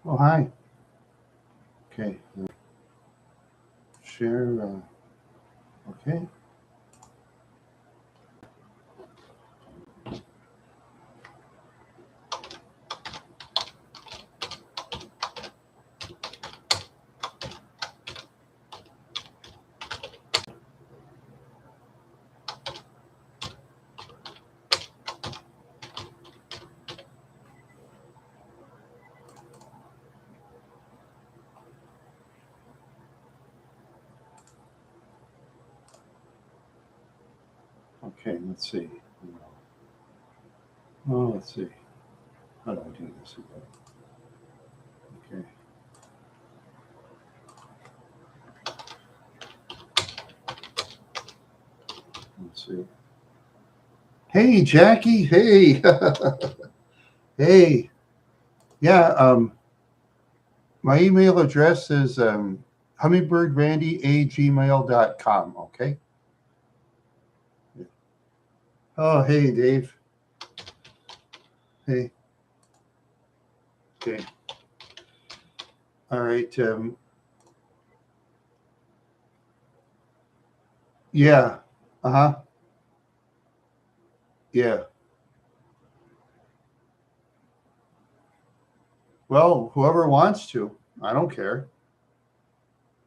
Oh, hi. Okay. Share. Okay. Okay. Let's see. Oh, let's see. How do I do this again? Okay. Let's see. Hey, Jackie. Hey. Hey. Yeah. My email address is hummingbirdrandya@gmail.com. Okay. Oh, hey, Dave. Hey. Okay. All right. Yeah. Uh huh. Yeah. Well, whoever wants to, I don't care.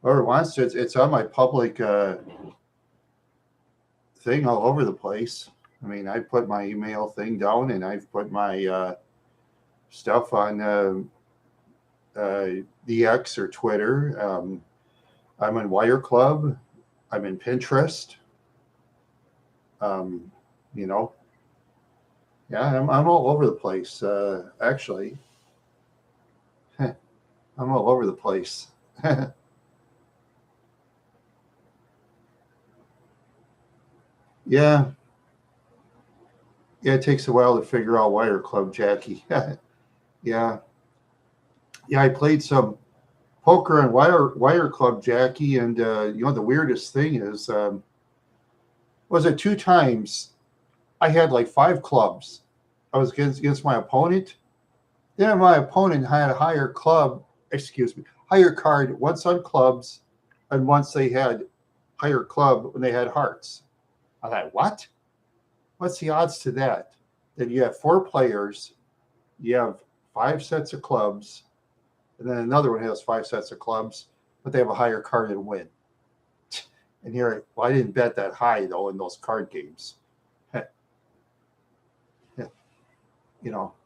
Whoever wants to, it's on my public thing all over the place. I mean, I put my email thing down, and I've put my stuff on the X or Twitter. I'm in Wire Club. I'm in Pinterest. Um, you know, yeah, I'm all over the place. Actually, I'm all over the place. Yeah, yeah. It takes a while to figure out Wire Club, Jackie. Yeah, yeah. I played some poker and Wire Club, Jackie, and the weirdest thing is, was it two times I had like five clubs. I was against my opponent. Then my opponent had a higher club, excuse me, higher card once on clubs, and once they had higher club when they had hearts. I thought, what? What's the odds to that? Then you have four players, you have five sets of clubs, and then another one has five sets of clubs, but they have a higher card and win. And here, well, I didn't bet that high though in those card games.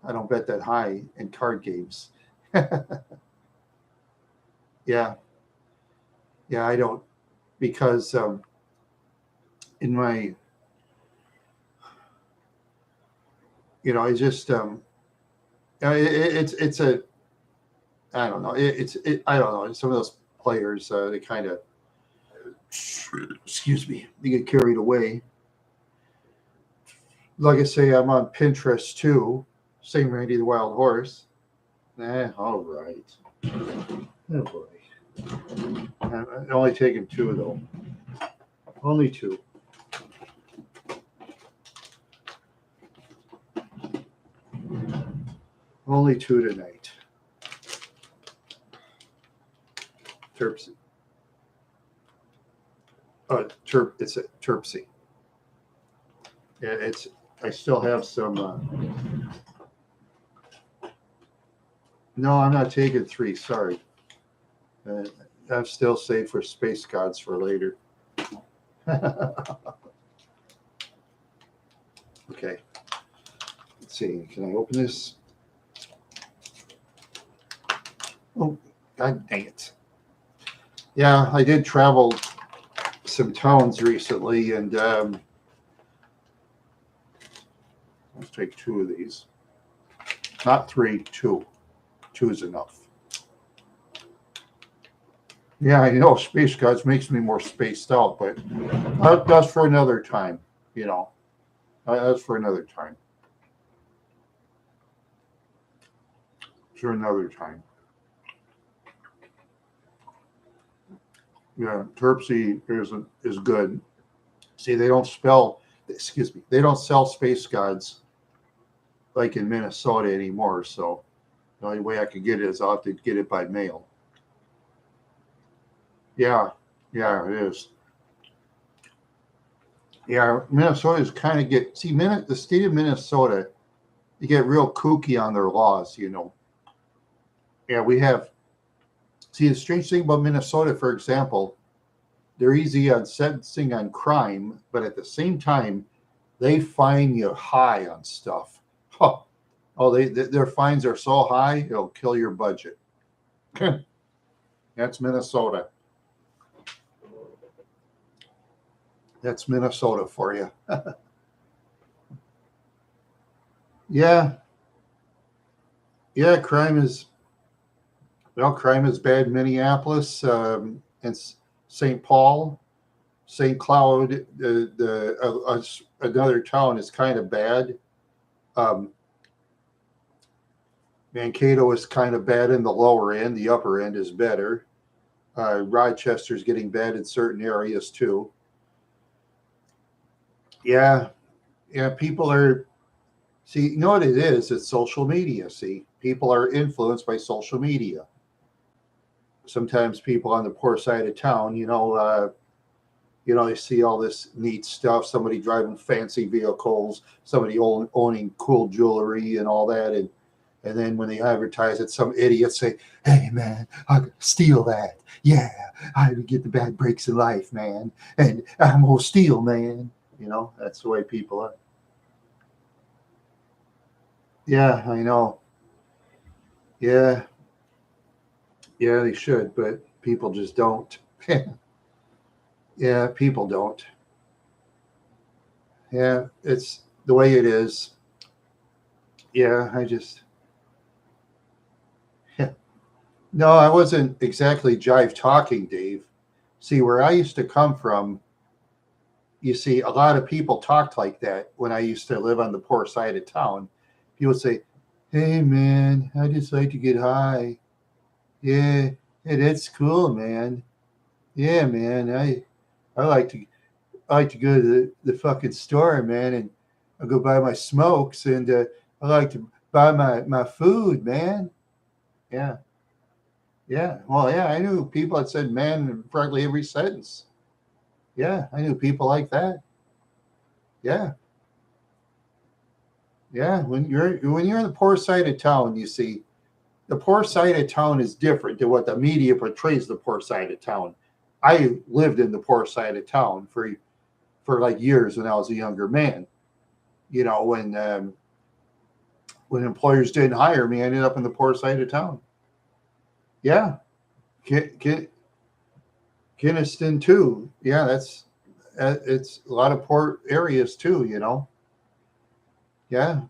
I don't bet that high in card games. Yeah, yeah, I don't because in my, it's just it's a I don't know I don't know some of those players they kind of excuse me they get carried away. Like I say, I'm on Pinterest too. Same Randy the Wild Horse. All right. Oh boy. I'm only taking two though. Only two. Only two tonight. Terpsy. It's a Terpsy. Yeah, it's. I still have some. No, I'm not taking three. Sorry. Uh, I'm still saved for Space Gods for later. Okay. Let's see. Can I open this? Oh, God dang it. Yeah, I did travel some towns recently, and let's take two of these. Not three, two. Two is enough. Yeah, I know Space Gods makes me more spaced out, but that's for another time. You know, that's for another time. For another time. Yeah, Terpsy is good. See, they don't spell. Excuse me. They don't sell Space Gods like in Minnesota anymore. So The only way I can get it is I'll have to get it by mail. Yeah, yeah, it is. Yeah, Minnesota's kind of the state of Minnesota, you get real kooky on their laws, Yeah, the strange thing about Minnesota, for example, they're easy on sentencing on crime, but at the same time, they fine you high on stuff. Huh. Oh, their fines are so high, it'll kill your budget. That's Minnesota. That's Minnesota for you. Yeah. Yeah, crime is bad in Minneapolis, and St. Paul, St. Cloud. Another town is kind of bad. Mankato is kind of bad in the lower end. The upper end is better. Rochester's getting bad in certain areas too. Yeah, people are. See, you know what it is? It's social media. See, people are influenced by social media. Sometimes people on the poor side of town, they see all this neat stuff. Somebody driving fancy vehicles, somebody owning cool jewelry and all that, and then when they advertise it, some idiots say, "Hey, man, I could steal that. Yeah, I would get the bad breaks in life, man, and I'm gonna steal, man." That's the way people are. Yeah, I know. Yeah, yeah, they should, but people just don't. Yeah, people don't. Yeah, it's the way it is. Yeah, no, I wasn't exactly jive talking, Dave. See, where I used to come from, you see, a lot of people talked like that when I used to live on the poor side of town. People say, "Hey, man, I just like to get high. Yeah, hey, that's cool, man. Yeah, man, I like to go to the fucking store, man, and I go buy my smokes, and I like to buy my food, man." Yeah, yeah. Well, yeah, I knew people that said "man" in practically every sentence. Yeah, I knew people like that. Yeah, yeah. When you're in the poor side of town, you see, the poor side of town is different than what the media portrays the poor side of town. I lived in the poor side of town for like years when I was a younger man. When employers didn't hire me, I ended up in the poor side of town. Yeah, Kinnison too. Yeah, it's a lot of poor areas too. Yeah,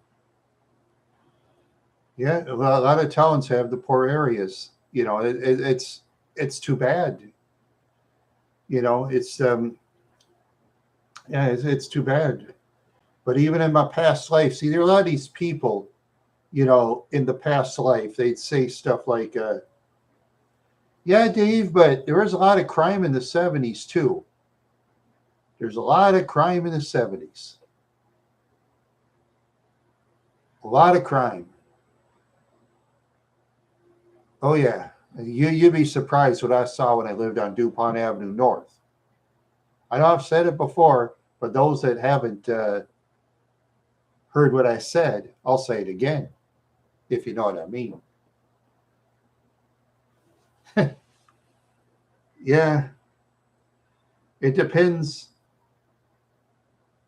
yeah. A lot of towns have the poor areas. It's too bad. It's yeah, it's too bad. But even in my past life, see, there are a lot of these people. In the past life, they'd say stuff like, "Yeah, Dave, but there was a lot of crime in the '70s too. There's a lot of crime in the '70s. A lot of crime. Oh yeah, you'd be surprised what I saw when I lived on DuPont Avenue North. I know I've said it before, but those that haven't heard what I said, I'll say it again, if you know what I mean." Yeah, it depends.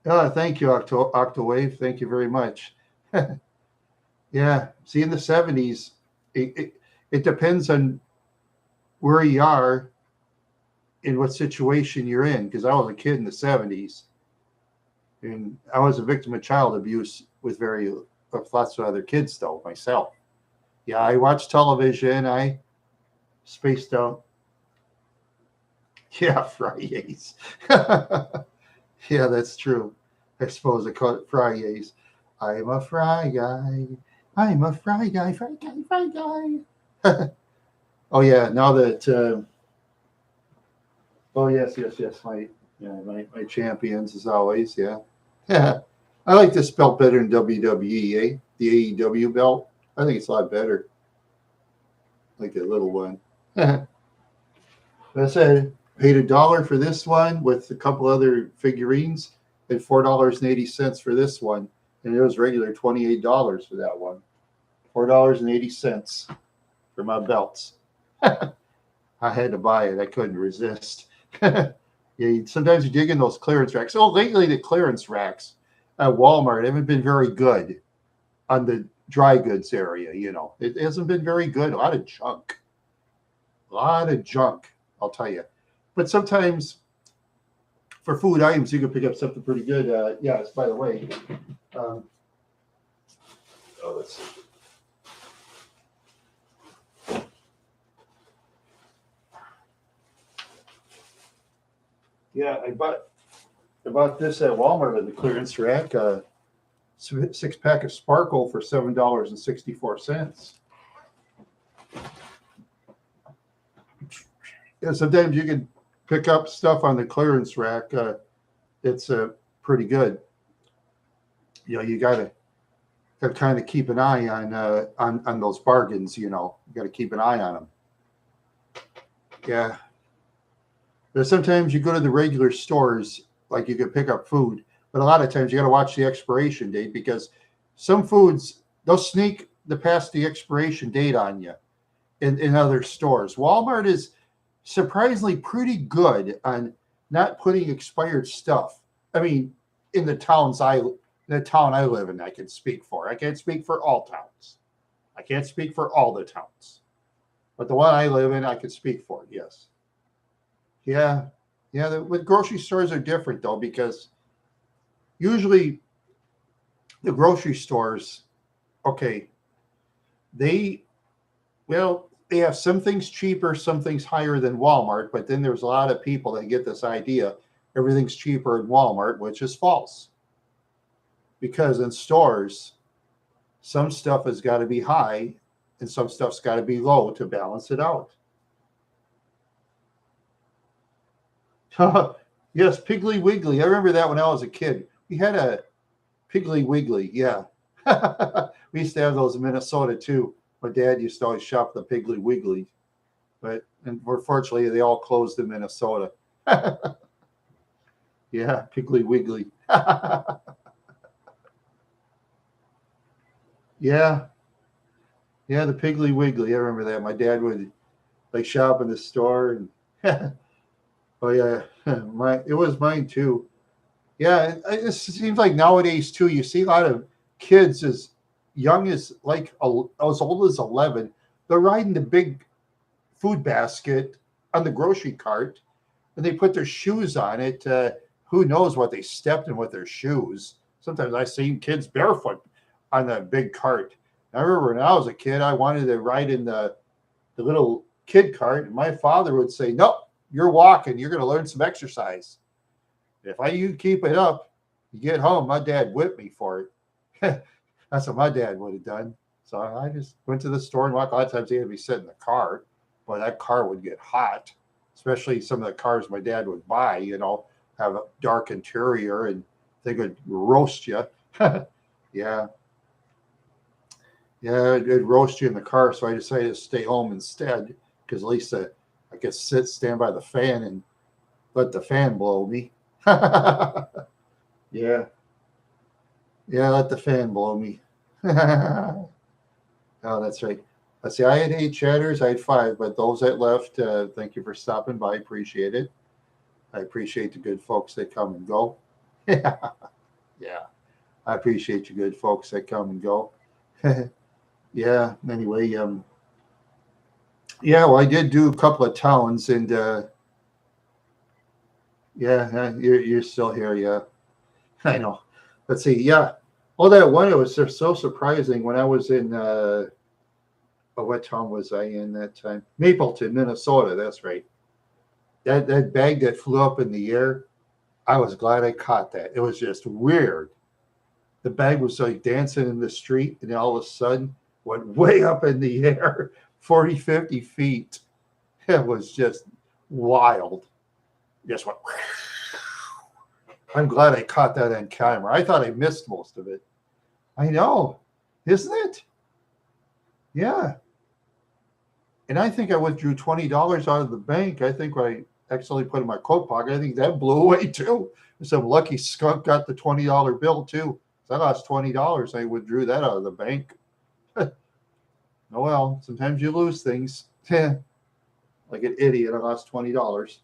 Oh, thank you, Octawave. Thank you very much. Yeah, see, in the '70s, it depends on where you are in what situation you're in. Because I was a kid in the '70s, and I was a victim of child abuse with lots of other kids, though, myself. Yeah, I watched television. I spaced out. Yeah, Fridays. Yeah, that's true. I suppose I call it Fridays. I'm a fry guy. I'm a fry guy, fry guy, fry guy. Oh yeah, now that oh yes, yes, yes, my champions as always, yeah. Yeah. I like this belt better than WWE, eh? The AEW belt. I think it's a lot better. like a little one. I said paid $1 for this one with a couple other figurines and $4.80 for this one, and it was regular $28 for that one. $4.80 for my belts. I had to buy it. I couldn't resist. Yeah, sometimes you dig in those clearance racks. Oh, lately the clearance racks at Walmart haven't been very good on the dry goods area. You know, it hasn't been very good. A lot of junk. I'll tell you. But sometimes for food items, you can pick up something pretty good. Yes, by the way. Let's see. Yeah, I bought this at Walmart at the clearance rack. 6-pack of Sparkle for $7.64. Yeah, sometimes you can pick up stuff on the clearance rack. It's pretty good. You know, you gotta kind of keep an eye on those bargains. You know, you got to keep an eye on them. Yeah. But sometimes you go to the regular stores, like you can pick up food, but a lot of times you got to watch the expiration date because some foods, they'll sneak past the expiration date on you in other stores. Walmart is surprisingly pretty good on not putting expired stuff. I mean, in the town I live in, I can speak for. I can't speak for all towns. I can't speak for all the towns. But the one I live in, I can speak for, yes. Yeah. The grocery stores are different though, because usually the grocery stores, okay, they have some things cheaper, some things higher than Walmart, but then there's a lot of people that get this idea everything's cheaper in Walmart, which is false. Because in stores, some stuff has got to be high and some stuff's got to be low to balance it out. Yes, Piggly Wiggly. I remember that when I was a kid. We had a Piggly Wiggly. Yeah. We used to have those in Minnesota too. My dad used to always shop the Piggly Wiggly. But unfortunately, they all closed in Minnesota. Yeah, Piggly Wiggly. Yeah. Yeah, the Piggly Wiggly. I remember that. My dad would like shop in the store and oh yeah, it was mine too. Yeah, it seems like nowadays too, you see a lot of kids as young as like as old as 11. They're riding the big food basket on the grocery cart, and they put their shoes on it. Who knows what they stepped in with their shoes? Sometimes I see kids barefoot on the big cart. I remember when I was a kid, I wanted to ride in the little kid cart, and my father would say, "Nope. You're walking. You're going to learn some exercise. If you keep it up, you get home." My dad whipped me for it. That's what my dad would have done. So I just went to the store and walked. A lot of times he had me sit in the car, but that car would get hot, especially some of the cars my dad would buy, you know, have a dark interior and they could roast you. Yeah. Yeah, it'd roast you in the car. So I decided to stay home instead because at least I could stand by the fan and let the fan blow me. Yeah. Yeah, let the fan blow me. Oh, that's right. Let's see, I had 8 chatters. I had 5, but those that left, thank you for stopping by. Appreciate it. I appreciate the good folks that come and go. Yeah. Yeah. I appreciate you good folks that come and go. Yeah. Anyway, yeah, well, I did do a couple of towns, and yeah, you're still here, yeah. I know. Let's see, yeah. Oh, that one, it was so surprising when I was in what town was I in that time? Mapleton, Minnesota. That's right. That bag that flew up in the air, I was glad I caught that. It was just weird. The bag was like dancing in the street, and all of a sudden went way up in the air, 40, 50 feet. It was just wild. Just went. I'm glad I caught that on camera. I thought I missed most of it. I know, isn't it? Yeah. And I think I withdrew $20 out of the bank. I think when I accidentally put it in my coat pocket, I think that blew away too. Some lucky skunk got the $20 bill too. So I lost $20. I withdrew that out of the bank. Oh well, sometimes you lose things. Like an idiot, I lost $20.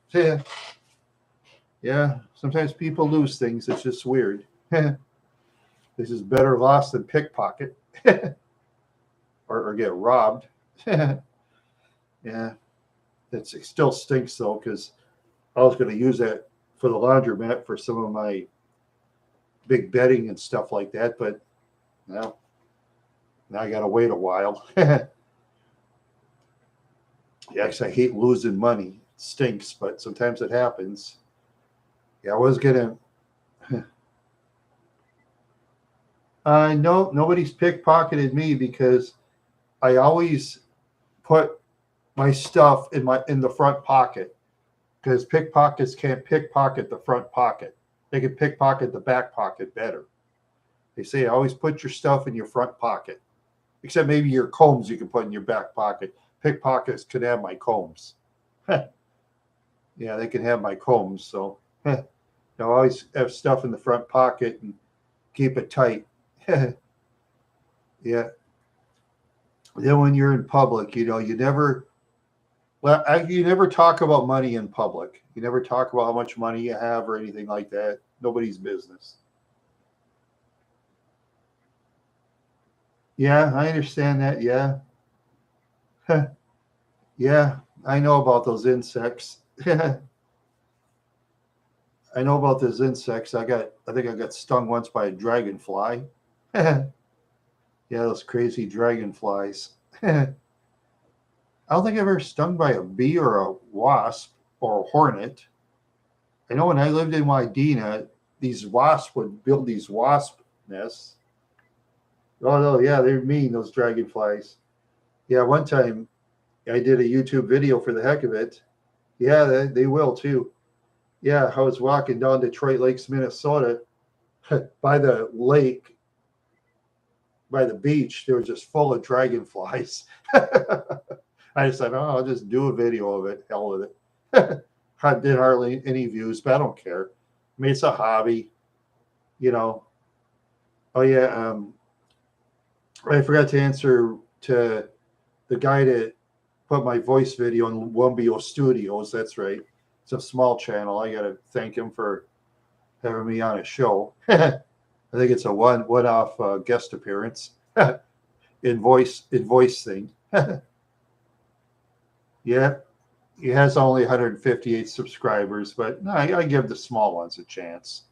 Yeah, sometimes people lose things. It's just weird. This is better lost than pickpocket or get robbed. Yeah, it still stinks though because I was going to use that for the laundromat for some of my big bedding and stuff like that, but well, now I got to wait a while. Yeah, because I hate losing money. It stinks, but sometimes it happens. Yeah, I was gonna. No, nobody's pickpocketed me because I always put my stuff in the front pocket because pickpockets can't pickpocket the front pocket. They can pickpocket the back pocket better. They say always put your stuff in your front pocket, except maybe your combs you can put in your back pocket. Pickpockets could have my combs. Yeah, they can have my combs. So I always have stuff in the front pocket and keep it tight. Yeah. Then when you're in public, you never you never talk about money in public. You never talk about how much money you have or anything like that. Nobody's business. Yeah, I understand that. Yeah. Yeah, I know about those insects. I know about those insects. I think I got stung once by a dragonfly. Yeah, those crazy dragonflies. I don't think I've ever stung by a bee or a wasp or a hornet. I know when I lived in Wadena, these wasps would build these wasp nests. Oh no, yeah, they're mean, those dragonflies. Yeah, one time I did a YouTube video for the heck of it. Yeah, they will too. Yeah, I was walking down Detroit Lakes, Minnesota, by the lake, by the beach. They were just full of dragonflies. I decided, oh, I'll just do a video of it. Hell with it. I did hardly any views, but I don't care. I mean, it's a hobby, you know. Oh yeah, I forgot to answer to the guy that put my voice video on Wumbio Studios. That's right. It's a small channel. I got to thank him for having me on a show. I think it's a one-off guest appearance in voice thing. Yeah, he has only 158 subscribers, but no, I give the small ones a chance.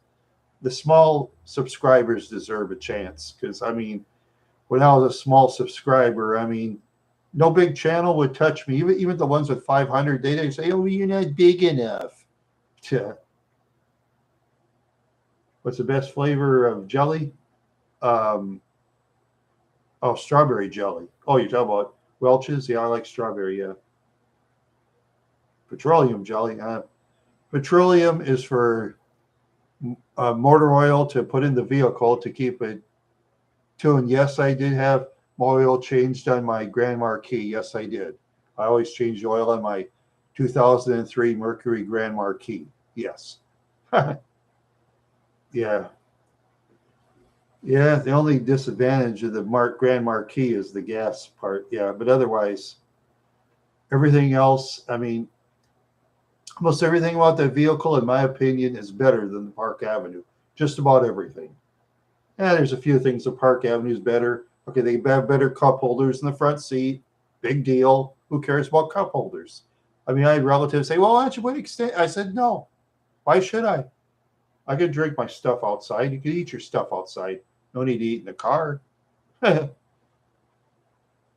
The small subscribers deserve a chance because I mean, when I was a small subscriber, I mean, no big channel would touch me. Even the ones with 500, they didn't say, "Oh, you're not big enough." Yeah. What's the best flavor of jelly? Um, oh, strawberry jelly. Oh, you're talking about Welch's? Yeah, I like strawberry. Yeah. Petroleum jelly. Petroleum is for motor oil to put in the vehicle to keep it tuned. Yes, I did have my oil changed on my Grand Marquis. Yes, I did. I always change the oil on my 2003 Mercury Grand Marquis. Yes. Yeah. Yeah, the only disadvantage of the Grand Marquis is the gas part. Yeah, but otherwise, everything else, I mean, almost everything about that vehicle, in my opinion, is better than the Park Avenue. Just about everything. Yeah, there's a few things the Park Avenue is better. Okay, they have better cup holders in the front seat. Big deal. Who cares about cup holders? I mean, I had relatives say, well, why don't you put extend? I said, no. Why should I? I could drink my stuff outside. You could eat your stuff outside. No need to eat in the car.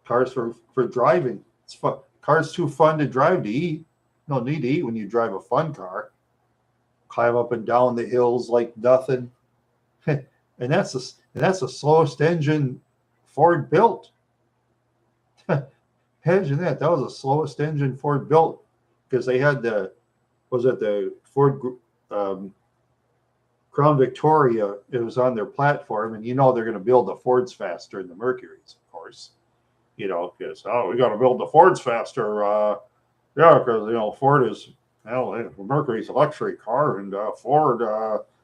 Cars for driving. It's fun. Car's too fun to drive to eat. No need to eat when you drive a fun car. Climb up and down the hills like nothing. and that's the slowest engine Ford built. Imagine that. That was the slowest engine Ford built because they had the Ford Crown Victoria. It was on their platform, and they're going to build the Fords faster than the Mercuries, of course. because we got to build the Fords faster. Yeah, because Ford is Mercury's a luxury car, and Ford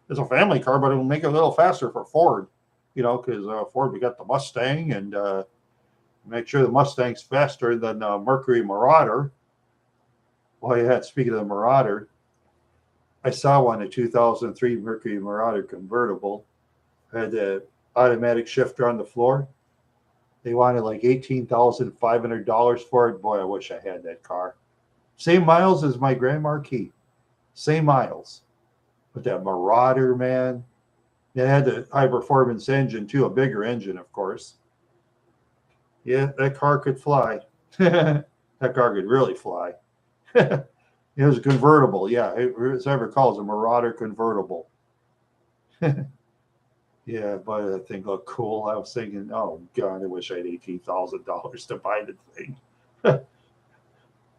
is a family car, but it'll make it a little faster for Ford. Because Ford, we got the Mustang, and make sure the Mustang's faster than Mercury Marauder. Well, yeah, speaking of the Marauder, I saw one, a 2003 Mercury Marauder convertible. Had the automatic shifter on the floor. They wanted like $18,500 for it. Boy, I wish I had that car. Same miles as my Grand Marquis. Same miles. But that Marauder, man, it had the high performance engine too, a bigger engine, of course. Yeah, that car could fly. That car could really fly. It was a convertible. Yeah, as I recall, it was a Marauder convertible. Yeah, but that thing looked cool. I was thinking, oh God, I wish I had $18,000 to buy the thing.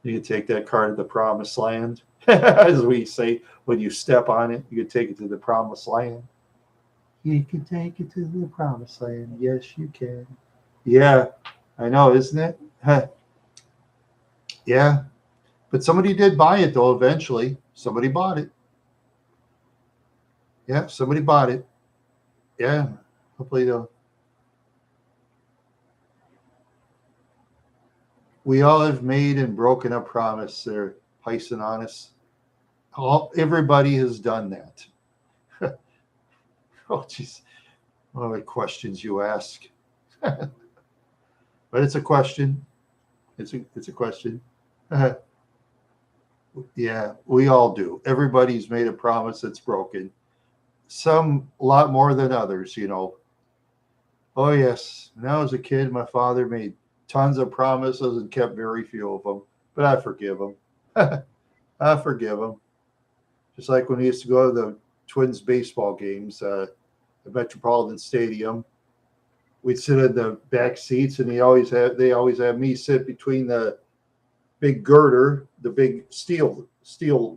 You could take that car to the promised land, as we say when you step on it. You could take it to the promised land. You can take it to the promised land. Yes, you can. Yeah, I know, isn't it? Yeah, but somebody did buy it though. Eventually, somebody bought it. Yeah, somebody bought it. Yeah, hopefully they'll. We all have made and broken a promise. There, Hyson on us. Everybody has done that. Oh, jeez. What the questions you ask? But it's a question. It's a question. Yeah, we all do. Everybody's made a promise that's broken. Some a lot more than others. Oh yes. When I was a kid, my father made tons of promises and kept very few of them. But I forgive him. I forgive him. Just like when we used to go to the Twins baseball games at Metropolitan Stadium, we'd sit in the back seats, and they always have me sit between the big girder, the big steel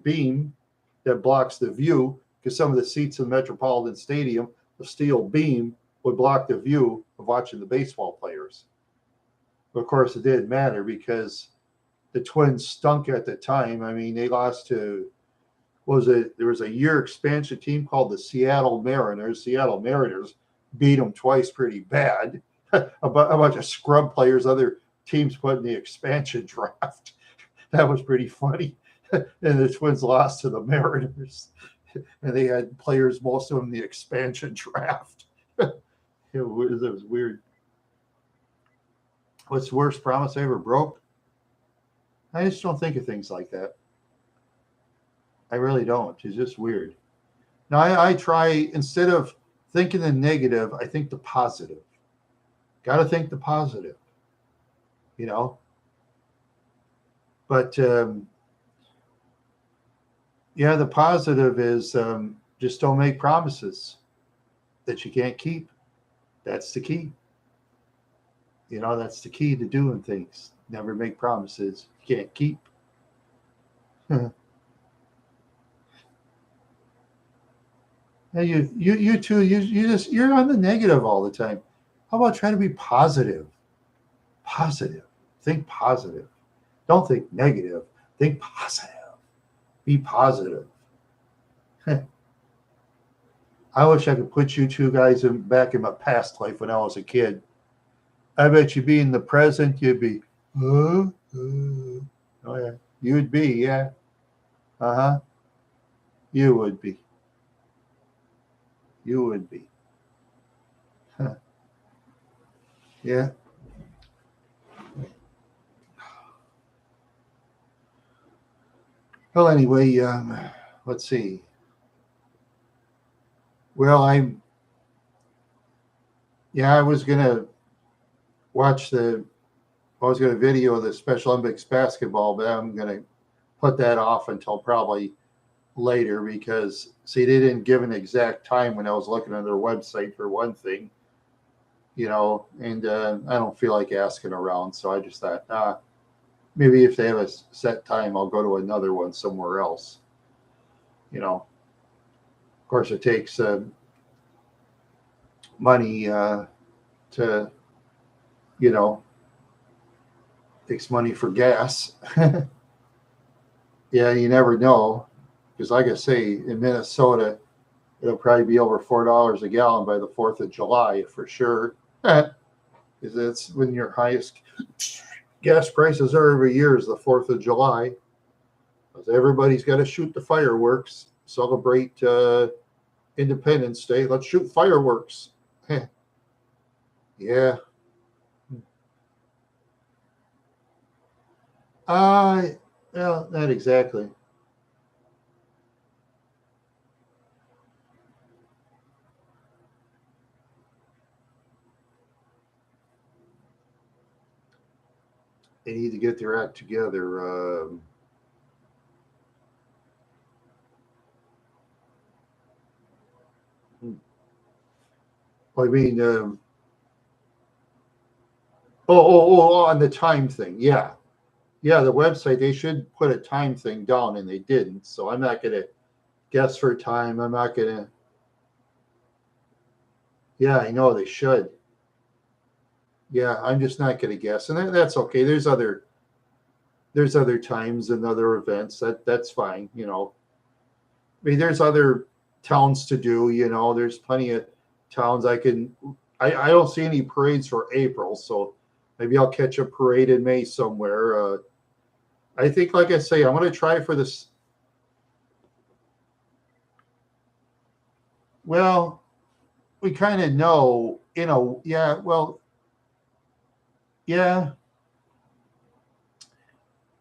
beam that blocks the view, because some of the seats in Metropolitan Stadium, the steel beam would block the view of watching the baseball players. But of course, it didn't matter because the Twins stunk at the time. I mean, they lost to there was a year expansion team called the Seattle Mariners. Seattle Mariners beat them twice pretty bad. a bunch of scrub players other teams put in the expansion draft. That was pretty funny. And the Twins lost to the Mariners. And they had players, most of them, in the expansion draft. It was weird. What's the worst promise I ever broke? I just don't think of things like that. I really don't. It's just weird. Now, I try, instead of thinking the negative, I think the positive. Got to think the positive, you know? But yeah, the positive is just don't make promises that you can't keep. That's the key. That's the key to doing things. Never make promises you can't keep. You too. You're on the negative all the time. How about try to be positive? Positive. Think positive. Don't think negative. Think positive. Be positive. I wish I could put you two guys back in my past life when I was a kid. I bet you'd be in the present. You'd be, oh yeah, you'd be, yeah, you would be, huh. Yeah. Well, anyway, let's see. Well, I was gonna watch I was gonna video the Special Olympics basketball, but I'm gonna put that off until probably later because see, they didn't give an exact time when I was looking on their website for one thing, and I don't feel like asking around, so I just thought, maybe if they have a set time, I'll go to another one somewhere else. Of course, it takes money to, Takes money for gas. Yeah, you never know. Because, like I say, in Minnesota, it'll probably be over $4 a gallon by the 4th of July for sure. Because that's when your highest gas prices are every year is the 4th of July. Because everybody's got to shoot the fireworks, celebrate Independence Day. Let's shoot fireworks. Yeah. Well, not exactly. They need to get their act together. I mean, on the time thing. Yeah. Yeah, the website, they should put a time thing down and they didn't. So I'm not going to guess for time. I'm not going to. Yeah, I know they should. Yeah, I'm just not going to guess. And that's okay. There's other times and other events. That's fine, you know. I mean, there's other towns to do, you know. There's plenty of towns I don't see any parades for April, so maybe I'll catch a parade in May somewhere. I think, like I say, I'm going to try for this. Well, we kind of know, you know, yeah, well, yeah.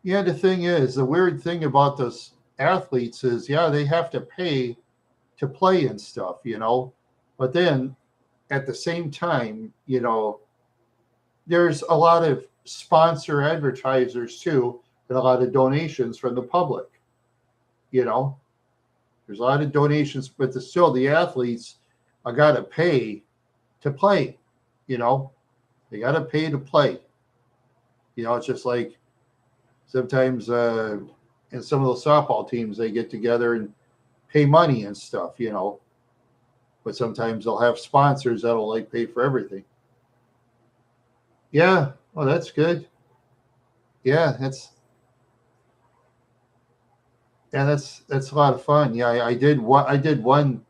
Yeah, the thing is, the weird thing about those athletes is, yeah, they have to pay to play and stuff, you know. But then at the same time, you know, there's a lot of sponsor advertisers too, and a lot of donations from the public, you know. There's a lot of donations, but still the athletes are got to pay to play, you know. They got to pay to play. You know, it's just like sometimes in some of those softball teams, they get together and pay money and stuff, you know. But sometimes they'll have sponsors that'll like pay for everything. Yeah, well, that's good. Yeah, that's a lot of fun. Yeah, I did one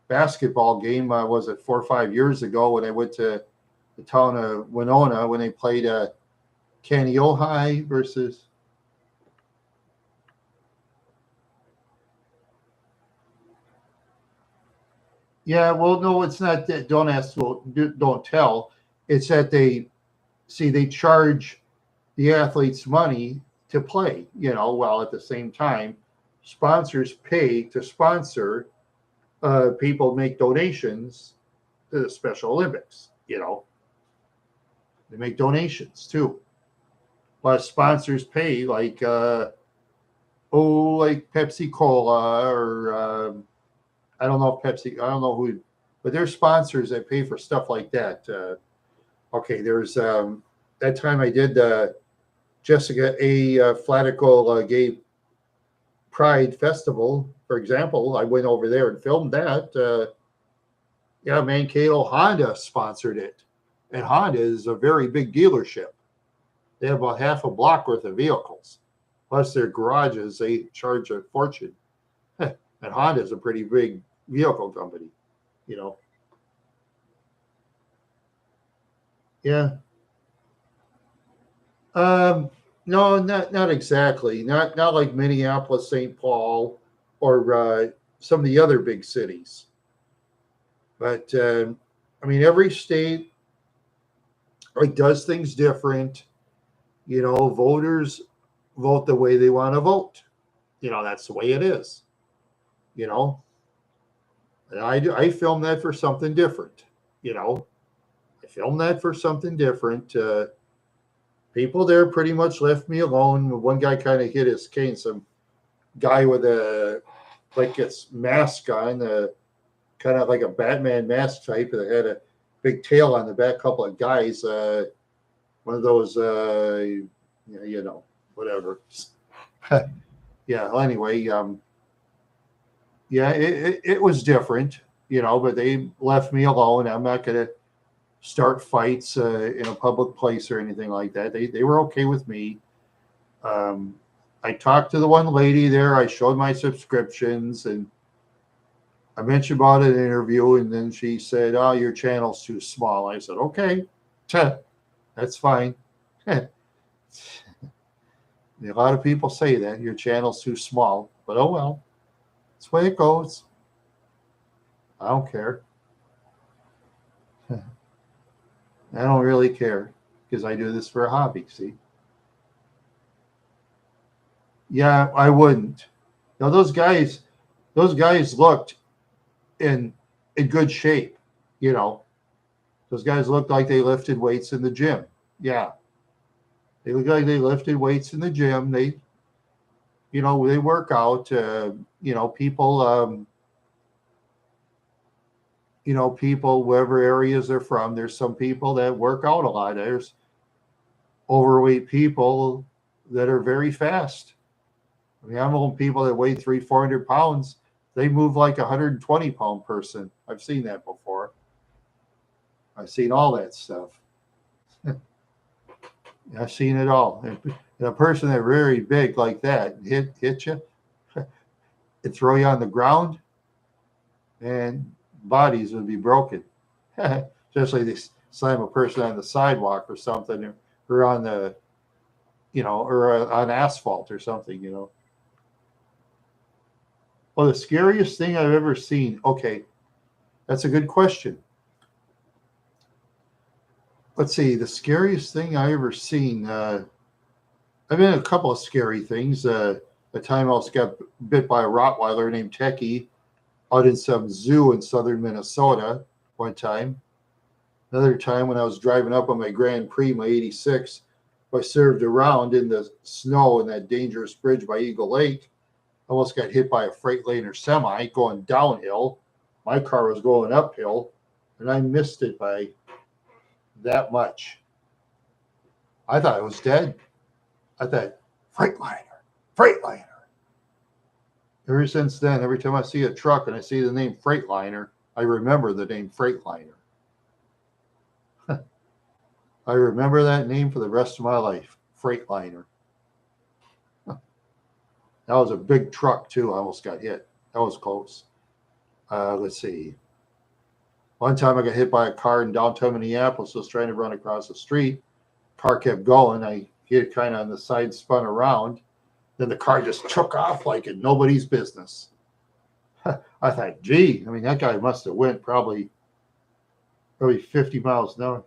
basketball game. Was it 4 or 5 years ago when I went to the town of Winona when they played Kaneohe versus. Yeah, well, no, it's not that. Don't ask. Well, don't tell. It's that they charge the athletes money to play. You know, while at the same time, sponsors pay to sponsor. People make donations to the Special Olympics. You know, they make donations too. Plus, sponsors pay like Pepsi Cola or I don't know if Pepsi. I don't know who, but there's sponsors that pay for stuff like that. Okay, there's that time I did Jessica A. Flatical Gay Pride Festival, for example. I went over there and filmed that. Yeah, Mankato Honda sponsored it, and Honda is a very big dealership. They have about half a block worth of vehicles, plus their garages. They charge a fortune, and Honda is a pretty big vehicle company. You know, yeah. Um, no, not exactly. Not like Minneapolis, St. Paul, or some of the other big cities. But I mean, every state like does things different. You know, voters vote the way they want to vote. You know, that's the way it is. You know, and I filmed that for something different. You know, I filmed that for something different. People there pretty much left me alone. One guy kind of hit his cane. Some guy with a like its mask on, kind of like a Batman mask type that had a big tail on the back. Couple of guys, one of those, you know, whatever. Yeah. Well, anyway, yeah, it was different, you know, but they left me alone. I'm not gonna start fights in a public place or anything like that. They were okay with me. I talked to the one lady there. I showed my subscriptions and I mentioned about an interview, and then she said, "Oh, your channel's too small." I said, "Okay, that's fine." A lot of people say that your channel's too small, but oh well, that's the way it goes. I don't care. I don't really care because I do this for a hobby. See? Yeah, I wouldn't. Now those guys looked in good shape. You know, those guys looked like they lifted weights in the gym. Yeah, they look like they lifted weights in the gym. They, they work out. People, people wherever areas they're from. There's some people that work out a lot. There's overweight people that are very fast. I mean, I've known people that weigh 300-400 pounds. They move like a 120-pound person. I've seen that before. I've seen all that stuff. I've seen it all. And a person that very big like that hit you and throw you on the ground, and bodies would be broken. Especially they slam a person on the sidewalk or something, or on the, or on asphalt or something. Well, the scariest thing I've ever seen. Okay, that's a good question. Let's see. The scariest thing I ever seen. I've been in a couple of scary things. The time I also got bit by a Rottweiler named Techie out in some zoo in southern Minnesota one time. Another time when I was driving up on my Grand Prix, my 86, I served around in the snow in that dangerous bridge by Eagle Lake. Almost got hit by a Freightliner semi going downhill. My car was going uphill, and I missed it by that much. I thought I was dead. I thought, Freightliner. Ever since then, every time I see a truck and I see the name Freightliner, I remember the name Freightliner. I remember that name for the rest of my life, Freightliner. That was a big truck, too. I almost got hit. That was close. Let's see. One time I got hit by a car in downtown Minneapolis. I was trying to run across the street. Car kept going. I hit kind of on the side, spun around. Then the car just took off like it nobody's business. I thought, gee, I mean, that guy must have went probably 50 miles an hour.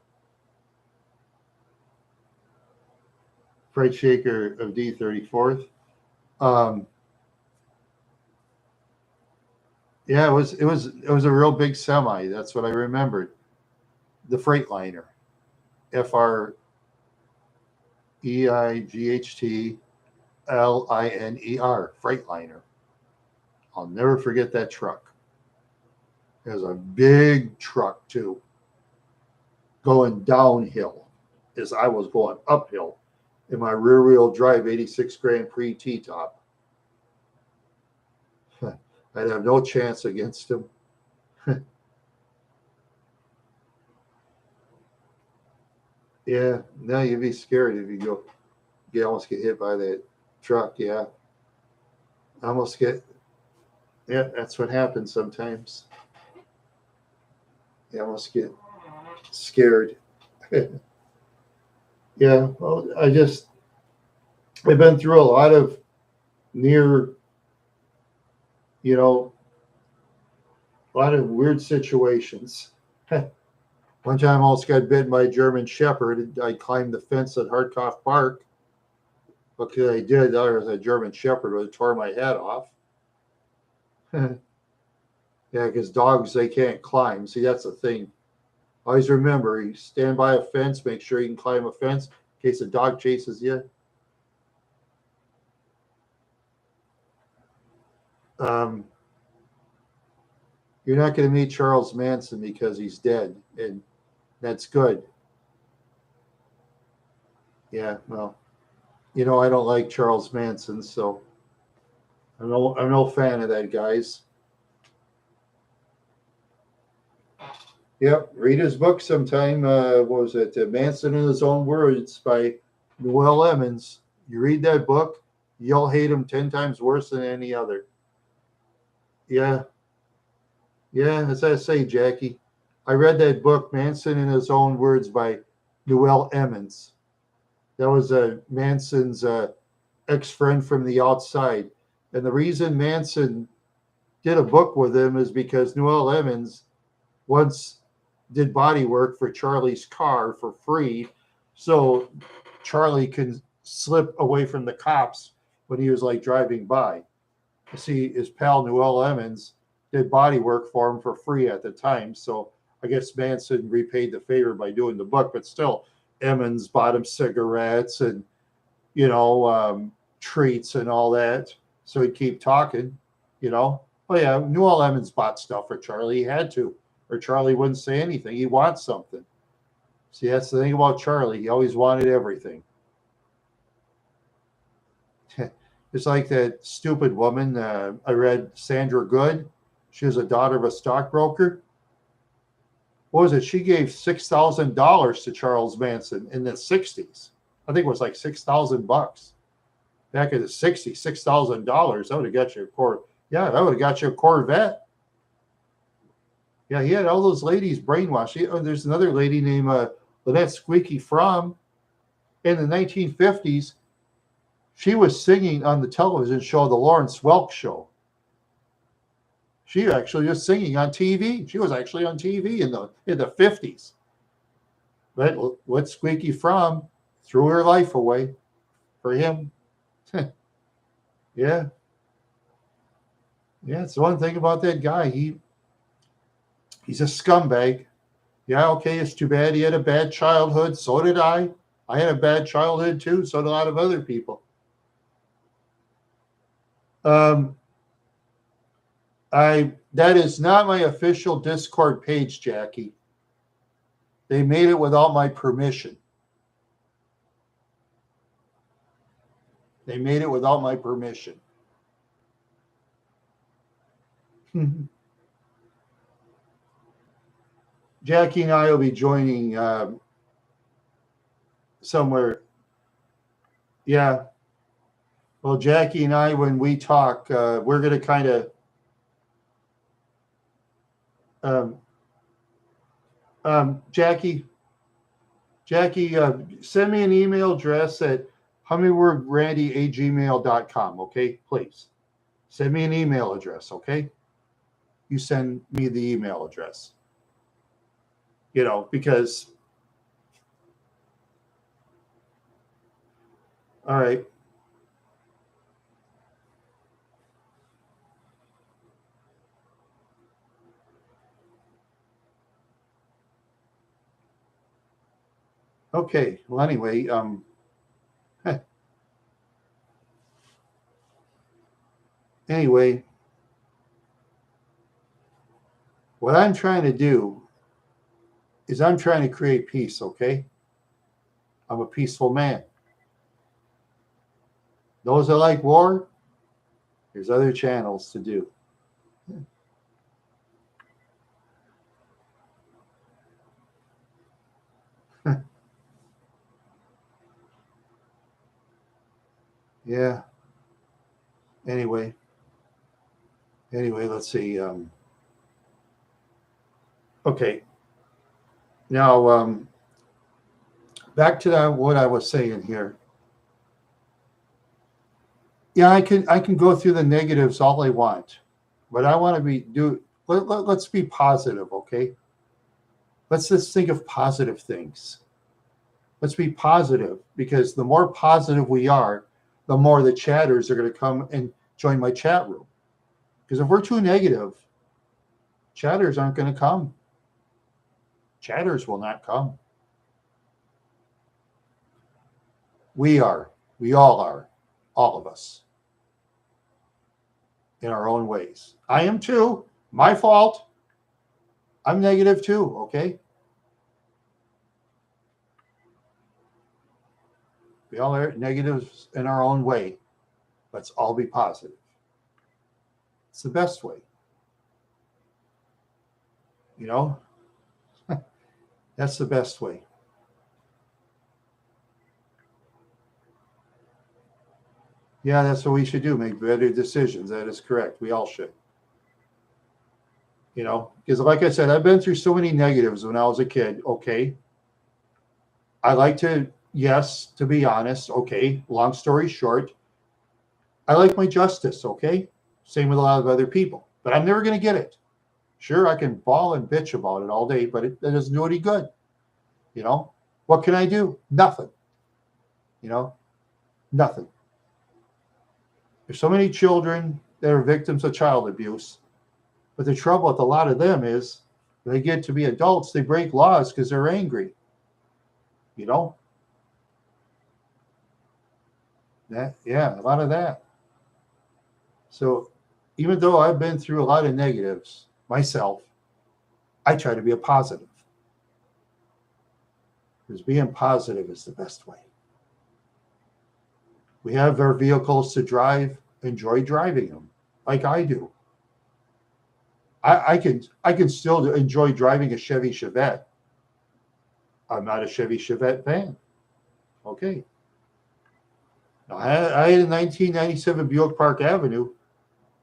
Freight Shaker of D34th. Yeah, it was a real big semi. That's what I remembered. The Freightliner, FREIGHTLINER, Freightliner. I'll never forget that truck. It was a big truck too, going downhill as I was going uphill in my rear-wheel drive 86 Grand Prix T-top. I'd have no chance against him. Yeah, no, you'd be scared if you almost get hit by that truck. Yeah, yeah, that's what happens sometimes. You almost get scared. Yeah, well, I've been through a lot of near, a lot of weird situations. One time I almost got bitten by a German Shepherd. I climbed the fence at Hartkoff Park. Because I did, there was a German Shepherd would have tore my head off. Yeah, because dogs, they can't climb. See, that's the thing. Always remember, you stand by a fence, make sure you can climb a fence in case a dog chases you. You're not going to meet Charles Manson because he's dead, and that's good. Yeah, well, I don't like Charles Manson, so I'm no fan of that, guys. Yep, read his book sometime. What was it? Manson in His Own Words by Noel Emmons. You read that book, you'll hate him 10 times worse than any other. Yeah, yeah, as I say, Jackie, I read that book, Manson in His Own Words by Noel Emmons. That was Manson's ex-friend from the outside. And the reason Manson did a book with him is because Noel Emmons once did body work for Charlie's car for free. So Charlie can slip away from the cops when he was like driving by. See, his pal Noel Emmons did body work for him for free at the time. So I guess Manson repaid the favor by doing the book, but still, Emmons bought him cigarettes and, you know, treats and all that. So he'd keep talking, you know. Oh, yeah, Noel Emmons bought stuff for Charlie. He had to, or Charlie wouldn't say anything. He wants something. See, that's the thing about Charlie. He always wanted everything. It's like that stupid woman. I read Sandra Good. She was a daughter of a stockbroker. What was it? She gave $6,000 to Charles Manson in the '60s. I think it was like $6,000 back in the '60s. $6,000. That would have got you a Corvette. Yeah, that would have got you a Corvette. Yeah, he had all those ladies brainwashed. There's another lady named Lynette Squeaky Fromm in the 1950s. She was singing on the television show, The Lawrence Welk Show. She actually was singing on TV. She was actually on TV in the 50s. But what Squeaky Fromm threw her life away for him. Yeah. Yeah, it's the one thing about that guy. He's a scumbag. Yeah, okay, it's too bad he had a bad childhood. So did I. I had a bad childhood too. So did a lot of other people. Um, that is not my official Discord page, Jackie. They made it without my permission. They made it without my permission. Jackie and I will be joining somewhere. Yeah. Well, Jackie and I, when we talk, we're going to kind of um, Jackie, send me an email address at hummingwordrandy@gmail.com. Okay, please send me an email address. Okay, you send me the email address. You know, because all right. Okay. Well, anyway, anyway, what I'm trying to do is I'm trying to create peace. Okay, I'm a peaceful man. Those that like war, there's other channels to do. Yeah. Anyway, let's see. Okay. Now, back to what I was saying here. Yeah, I can go through the negatives all I want, but I want to let's be positive, okay? Let's just think of positive things. Let's be positive because the more positive we are, the more the chatters are going to come and join my chat room. Because if we're too negative, chatters aren't going to come. Chatters will not come. We are. We all are. All of us. In our own ways. I am too. My fault. I'm negative too, okay? We all are negatives in our own way. Let's all be positive. It's the best way. You know? That's the best way. Yeah, that's what we should do. Make better decisions. That is correct. We all should. Because like I said, I've been through so many negatives when I was a kid. Okay. I like to, yes, to be honest. Okay. Long story short, I like my justice. Okay. Same with a lot of other people, but I'm never going to get it. Sure, I can bawl and bitch about it all day, but it doesn't do any good. You know, what can I do? Nothing. You know, nothing. There's so many children that are victims of child abuse, but the trouble with a lot of them is when they get to be adults, they break laws because they're angry. You know, yeah, a lot of that. So even though I've been through a lot of negatives myself, I try to be a positive because being positive is the best way. We have our vehicles to drive, enjoy driving them like I do. I can still enjoy driving a Chevy Chevette. I'm not a Chevy Chevette fan. Okay. Now, I had a 1997 Buick Park Avenue.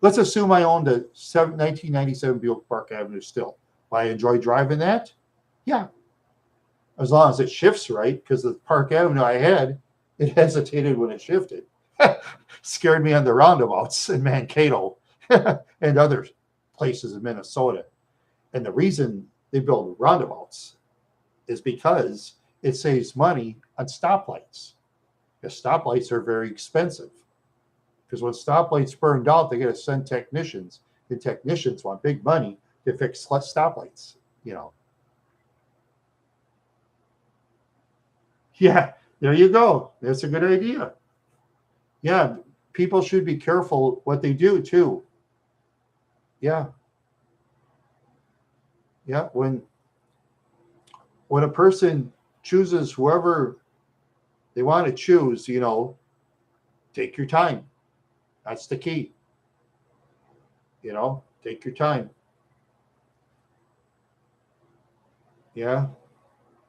Let's assume I owned a 1997 Buick Park Avenue still. Do I enjoy driving that? Yeah, as long as it shifts right, because the Park Avenue I had, it hesitated when it shifted. Scared me on the roundabouts in Mankato and other places in Minnesota. And the reason they build roundabouts is because it saves money on stoplights. Because stoplights are very expensive. Because when stoplights burned out, they got to send technicians, and technicians want big money to fix stoplights. You know. Yeah, there you go. That's a good idea. Yeah, people should be careful what they do too. Yeah, yeah. When a person chooses whoever they want to choose, take your time. That's the key. Take your time. Yeah,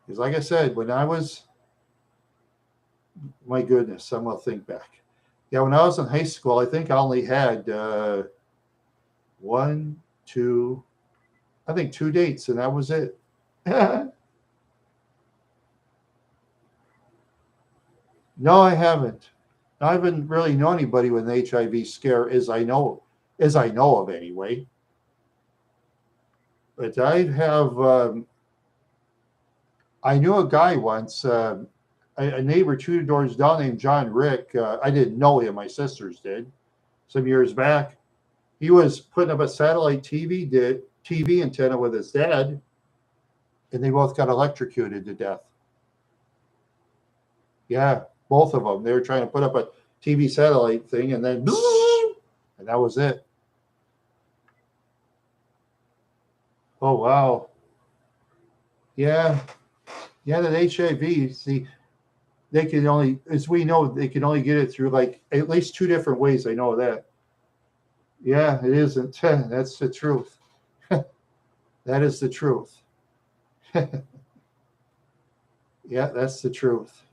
because like I said, when I was, my goodness, I'm gonna think back. Yeah, when I was in high school, I think I only had one, two, I think two dates, and that was it. No, I haven't. I haven't really known anybody with an HIV scare, as I know of anyway. But I knew a guy once, a neighbor 2 doors down named John Rick. I didn't know him; my sisters did. Some years back, he was putting up a satellite TV antenna with his dad, and they both got electrocuted to death. Yeah, both of them. They were trying to put up a TV satellite thing, and then and that was it. Oh wow. Yeah, yeah. That HIV. See, they can only, as we know, they can only get it through like at least two different ways. I know that. Yeah, it isn't. That's the truth. That is the truth. Yeah, that's the truth.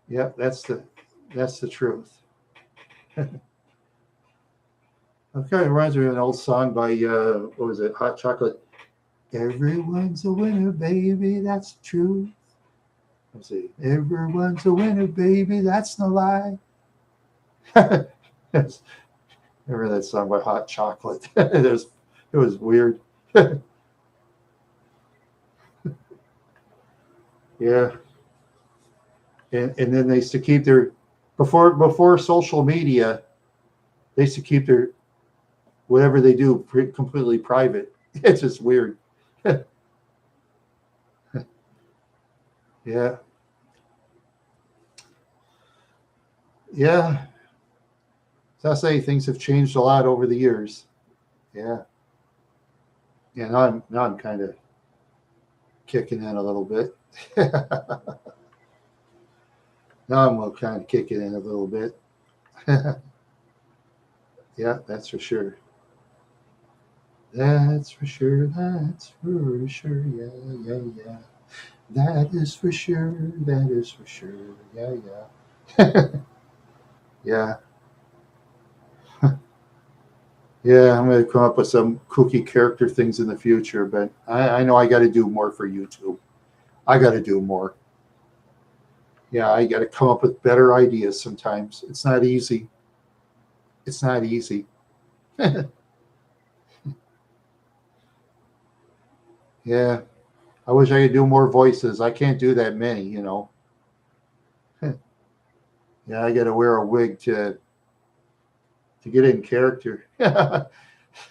Yeah, that's the truth. Okay, it reminds me of an old song by what was it? Hot Chocolate. Everyone's a winner, baby. That's the truth. Let's see. Everyone's a winner, baby. That's no lie. Yes. Remember that song by Hot Chocolate? It was weird. Yeah, and then they used to keep their before social media. They used to keep their whatever they do completely private. It's just weird. Yeah, yeah. So I say things have changed a lot over the years. Yeah, yeah. Now I'm kind of kicking in a little bit. Now I'm kind of kicking in a little bit. Yeah, that's for sure. That's for sure. That's for sure. Yeah, yeah, yeah. That is for sure. That is for sure. Yeah, yeah. Yeah. Yeah, I'm going to come up with some kooky character things in the future, but I know I got to do more for YouTube. I got to do more. Yeah, I got to come up with better ideas sometimes. It's not easy. It's not easy. Yeah, I wish I could do more voices. I can't do that many. Yeah, I got to wear a wig to get in character. I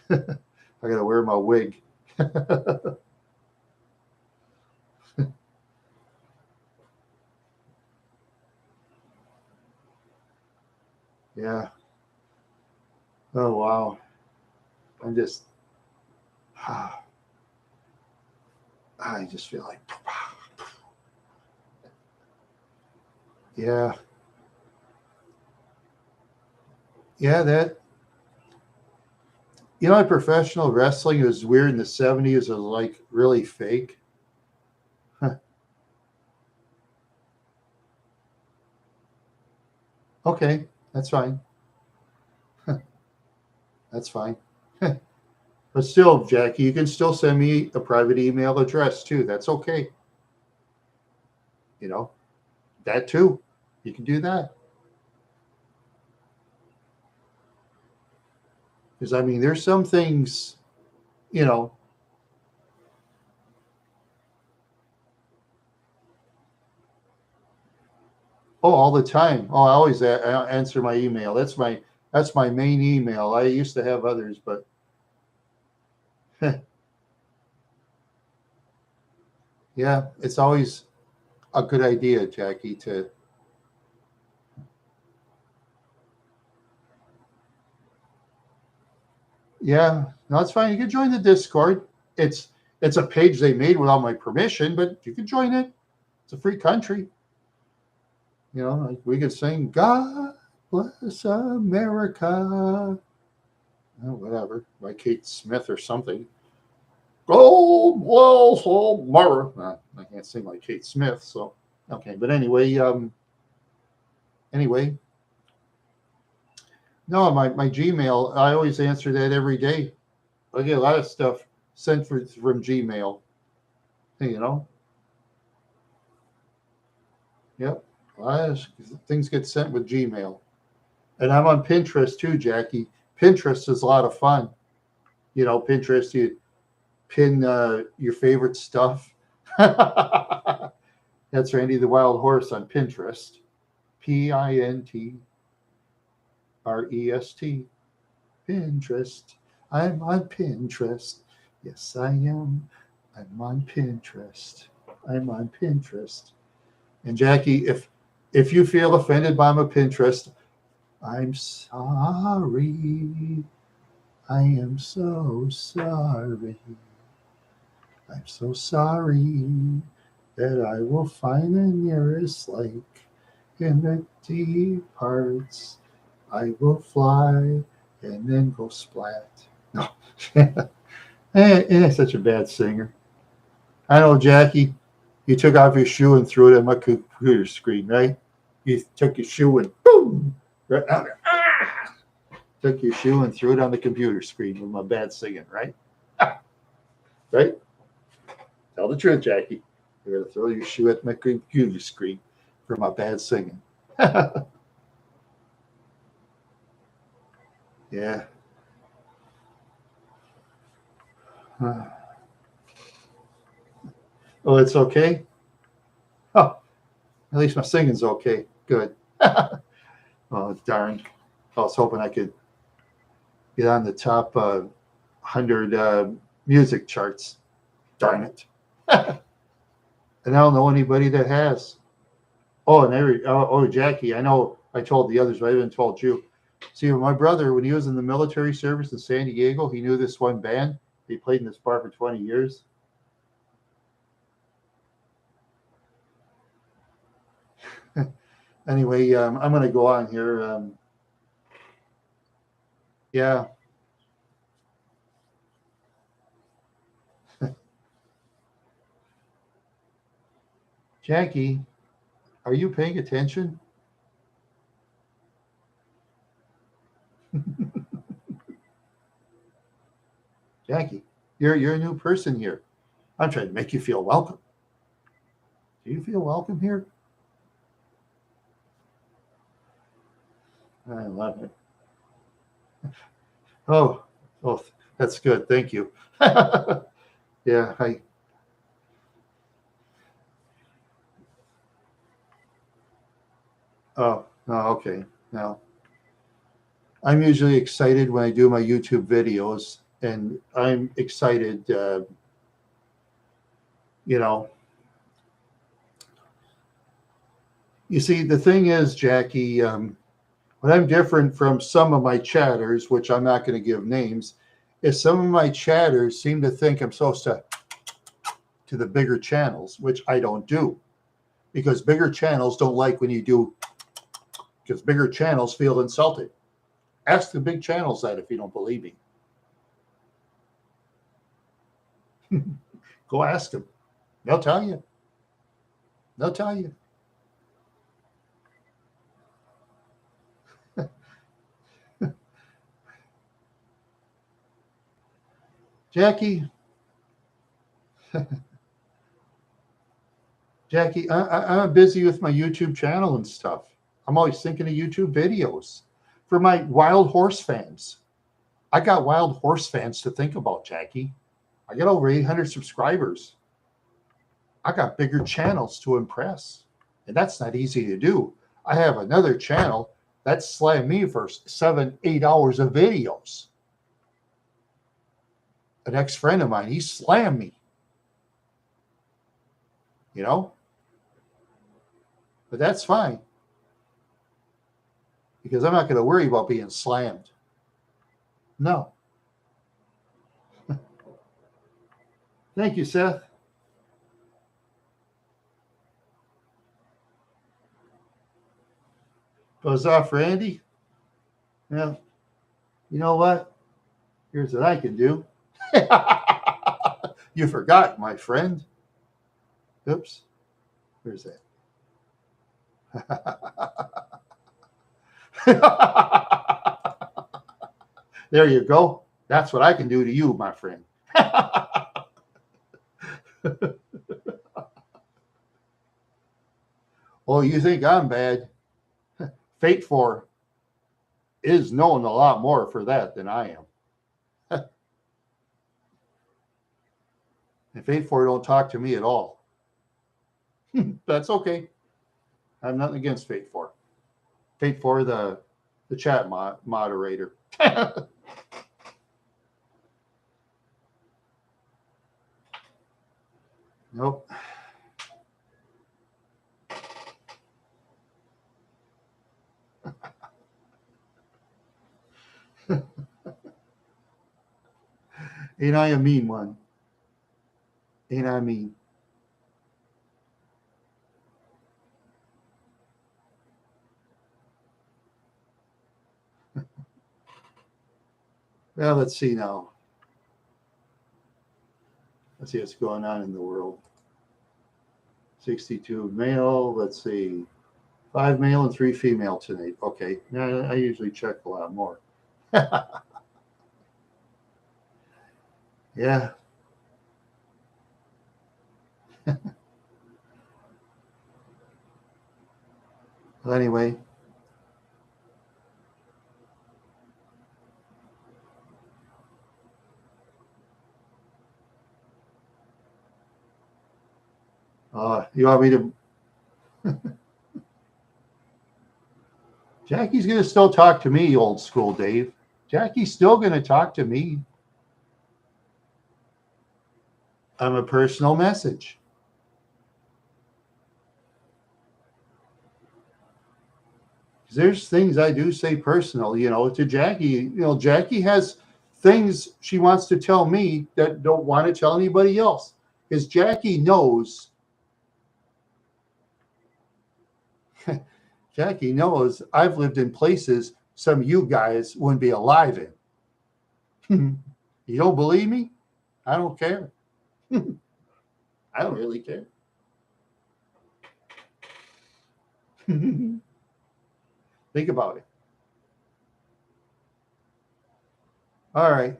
got to wear my wig. Yeah. Oh wow. I'm just. I just feel like. Yeah. Yeah. Professional wrestling was weird in the '70s. It was like really fake. Huh. Okay, that's fine. That's fine. But still, Jackie, you can still send me a private email address too. That's okay. You know, that too. You can do that. Because I mean, there's some things, you know, oh, all the time. Oh, I always answer my email. That's my main email. I used to have others, but yeah, it's always a good idea, Jackie, to yeah, no, it's fine. You can join the Discord. It's it's a page they made without my permission, but you can join it. It's a free country. Like we could sing "God Bless America," whatever, by Kate Smith or something. God bless America. I can't sing like Kate Smith, so okay. But anyway, no, my Gmail. I always answer that every day. I get a lot of stuff sent from Gmail. You know, yep. A lot of things get sent with Gmail, and I'm on Pinterest too, Jackie. Pinterest is a lot of fun. Pinterest. You pin your favorite stuff. That's Randy the Wild Horse on Pinterest. Pinterest. Pinterest. I'm on Pinterest. Yes, I am. I'm on Pinterest. I'm on Pinterest. And Jackie, if you feel offended by my Pinterest, I'm sorry. I am so sorry. I'm so sorry that I will find the nearest lake in the deep parts. I will fly and then go splat. No, and such a bad singer. I know, Jackie. You took off your shoe and threw it at my computer screen, right? You took your shoe and boom, right on there. Ah! Took your shoe and threw it on the computer screen with my bad singing, right? Right? Tell the truth, Jackie. You're going to throw your shoe at my computer screen for my bad singing. Yeah. Oh, it's okay? Oh, at least my singing's okay. Good. Oh, darn. I was hoping I could get on the top 100 music charts. Darn it. And I don't know anybody that has. Oh, Jackie, I know I told the others, but I haven't told you. See, my brother, when he was in the military service in San Diego, he knew this one band. He played in this bar for 20 years. Anyway, I'm going to go on here. Yeah, Jackie, are you paying attention? Jackie, you're a new person here. I'm trying to make you feel welcome. Do you feel welcome here? I love it. Oh, oh, that's good. Thank you. Yeah, oh, no, okay. Now, I'm usually excited when I do my YouTube videos, and I'm excited, you know. You see, the thing is, Jackie, what I'm different from some of my chatters, which I'm not going to give names, is some of my chatters seem to think I'm supposed to the bigger channels, which I don't do, because bigger channels don't like when you do, because bigger channels feel insulted. Ask the big channels that if you don't believe me. Go ask them. They'll tell you. They'll tell you. Jackie, Jackie, I'm busy with my YouTube channel and stuff. I'm always thinking of YouTube videos for my wild horse fans. I got wild horse fans to think about, Jackie. I got over 800 subscribers. I got bigger channels to impress, and that's not easy to do. I have another channel that slammed me for 7-8 hours of videos. An ex-friend of mine, he slammed me, you know, but that's fine because I'm not going to worry about being slammed. No. Thank you, Seth. Goes off, Randy. Yeah. You know what? Here's what I can do. You forgot, my friend. Oops. Where's that? There you go. That's what I can do to you, my friend. Oh, you think I'm bad? Fate 4 is known a lot more for that than I am. And Fate 4 don't talk to me at all. That's okay. I have nothing against Fate 4. Fate 4, the chat moderator. Nope. Ain't I a mean one? Ain't I mean? Well, let's see now. Let's see what's going on in the world. 62 male. Let's see. 5 male and 3 female tonight. Okay. Now I usually check a lot more. Yeah. Well, anyway. You want me to? Jackie's going to still talk to me, old school Dave. Jackie's still going to talk to me. I'm a personal message. There's things I do say personal, to Jackie. Jackie has things she wants to tell me that don't want to tell anybody else. Because Jackie knows. Jackie knows I've lived in places some of you guys wouldn't be alive in. You don't believe me? I don't care. I don't really care. Think about it. All right.